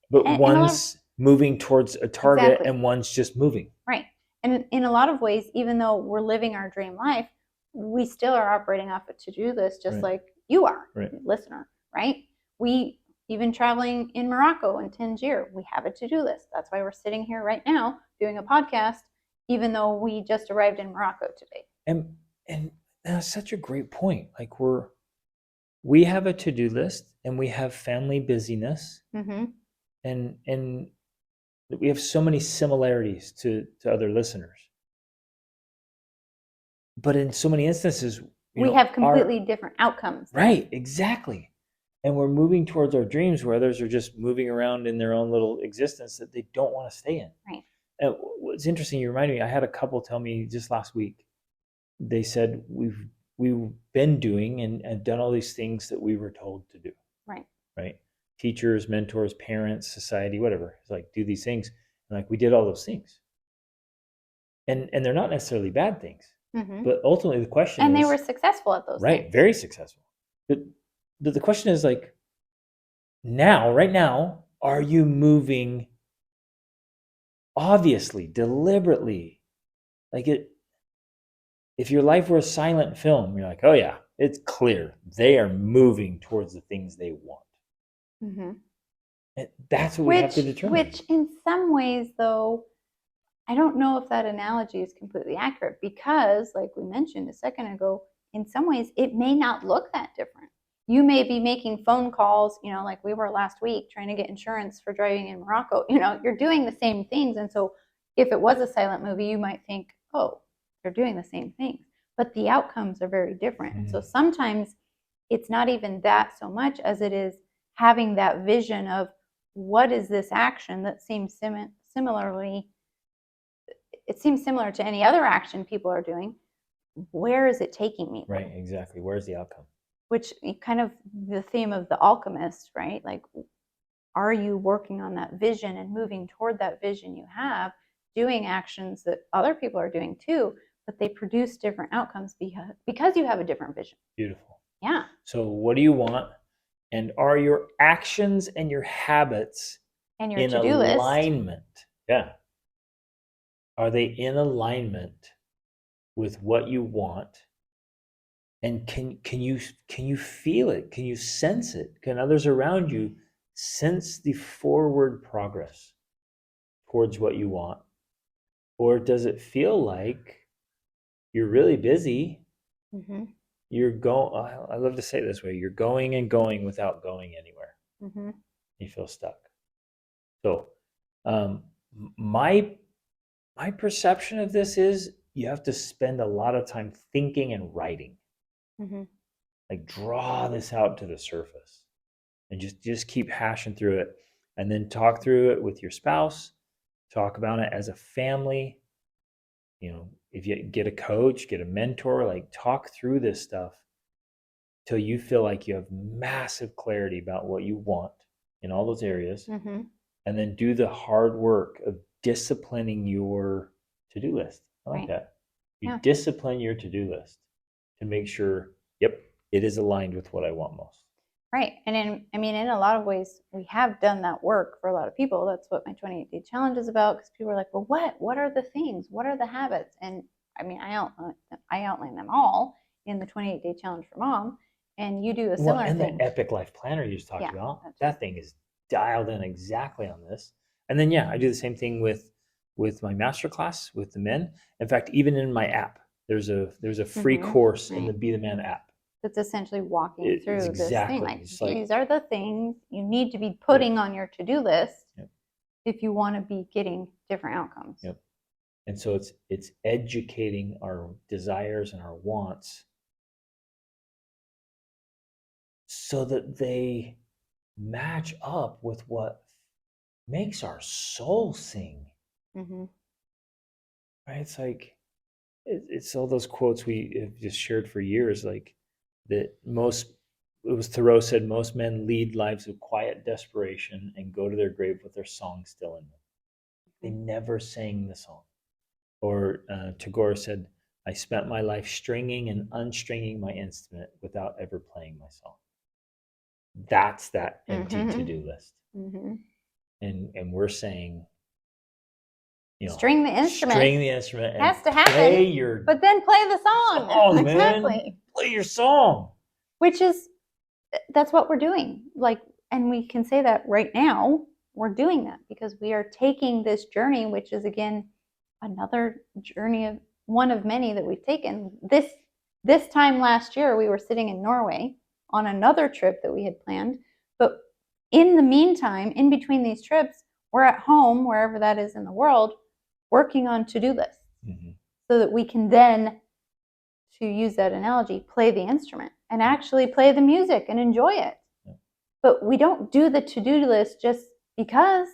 But one's moving towards a target and one's just moving. Right. And in a lot of ways, even though we're living our dream life, we still are operating off a to-do list, just like you are, listener, right? We, even traveling in Morocco and Tangier, we have a to-do list. That's why we're sitting here right now doing a podcast, even though we just arrived in Morocco today. And that's such a great point. Like we have a to-do list and we have family busyness, and We have so many similarities to other listeners. But in so many instances, we have completely different outcomes. Right, exactly. And we're moving towards our dreams where others are just moving around in their own little existence that they don't want to stay in. Right. And what's interesting, you reminded me, I had a couple tell me just last week, they said, we've been doing and done all these things that we were told to do. Right. Teachers, mentors, parents, society, whatever. It's like, do these things. And like, we did all those things. And they're not necessarily bad things. But ultimately the question is... And they were successful at those things. Right, very successful. But the question is like, right now, are you moving obviously, deliberately? Like if your life were a silent film, you're like, oh yeah, it's clear. They are moving towards the things they want. And that's what we have to determine. Which in some ways, though, I don't know if that analogy is completely accurate because, like we mentioned a second ago, in some ways it may not look that different. You may be making phone calls, like we were last week trying to get insurance for driving in Morocco. You're doing the same things. And so if it was a silent movie, you might think, oh, they're doing the same things. But the outcomes are very different. And so sometimes it's not even that so much as it is having that vision of what is this action that seems similarly, it seems similar to any other action people are doing. Where is it taking me? Right, exactly. Where's the outcome? Which kind of the theme of the Alchemist, right? Like, are you working on that vision and moving toward that vision you have, doing actions that other people are doing too, but they produce different outcomes because you have a different vision. Beautiful. Yeah. So what do you want? And are your actions and your habits and your in to-do alignment? List? Yeah. Are they in alignment with what you want? And can you feel it? Can you sense it? Can others around you sense the forward progress towards what you want? Or does it feel like you're really busy? You're going, I love to say it this way, you're going and going without going anywhere. You feel stuck. So my perception of this is you have to spend a lot of time thinking and writing. Like draw this out to the surface and just keep hashing through it, and then talk through it with your spouse, talk about it as a family. If you get a coach, get a mentor, like talk through this stuff till you feel like you have massive clarity about what you want in all those areas. And then do the hard work of disciplining your to-do list. I like that. You discipline your to-do list to make sure, yep, it is aligned with what I want most. Right. And in a lot of ways, we have done that work for a lot of people. That's what my 28-day challenge is about, because people are like, well, what are the things? What are the habits? And I outline them all in the 28-day challenge for mom. And you do a similar thing. And the epic life planner you just talked about, that thing is dialed in exactly on this. And then, I do the same thing with my masterclass with the men. In fact, even in my app, there's a free course in the Be the Man app. That's essentially walking through this thing. Like, these are the things you need to be putting on your to-do list if you want to be getting different outcomes. And so it's educating our desires and our wants so that they match up with what makes our soul sing. Right? It's like, it's all those quotes we have just shared for years, like that Thoreau said, most men lead lives of quiet desperation and go to their grave with their song still in them. They never sang the song. Or Tagore said, I spent my life stringing and unstringing my instrument without ever playing my song. That's that empty to-do list. And we're saying, string the instrument. String the instrument. It has to happen. But then play the song. Exactly. Man. Play your song. That's what we're doing. Like, and we can say that right now, we're doing that because we are taking this journey, which is, again, another journey of one of many that we've taken. This time last year, we were sitting in Norway on another trip that we had planned. But in the meantime, in between these trips, we're at home, wherever that is in the world, working on to-do lists so that we can then, to use that analogy, play the instrument and actually play the music and enjoy it. But we don't do the to-do list just because.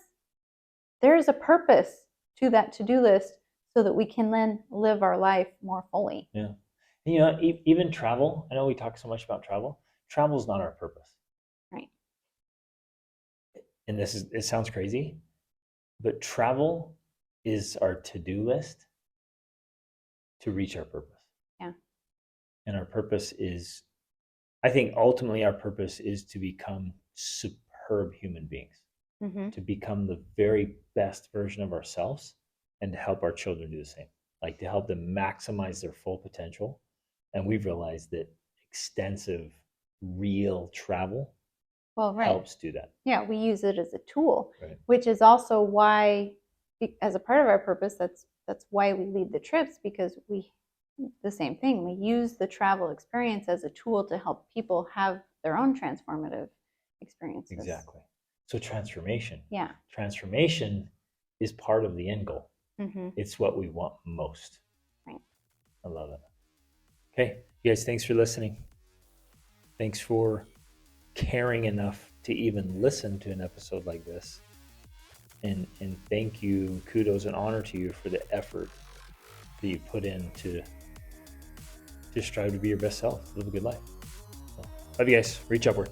There is a purpose to that to-do list so that we can then live our life more fully. Yeah. You know, even travel, I know we talk so much about travel. Travel is not our purpose. Right. And it sounds crazy, but travel is our to-do list to reach our purpose. Yeah. And our purpose is, I think ultimately our purpose is to become superb human beings, to become the very best version of ourselves and to help our children do the same, like to help them maximize their full potential. And we've realized that extensive, real travel helps do that. Yeah, we use it as a tool, which is also why, as a part of our purpose, that's why we lead the trips, because the same thing, we use the travel experience as a tool to help people have their own transformative experiences. Exactly. So transformation. Yeah. Transformation is part of the end goal. It's what we want most. Right. I love it. Okay, you guys, thanks for listening. Thanks for caring enough to even listen to an episode like this. And thank you, kudos and honor to you for the effort that you put in to strive to be your best self, live a good life. So, love you guys. Reach upward.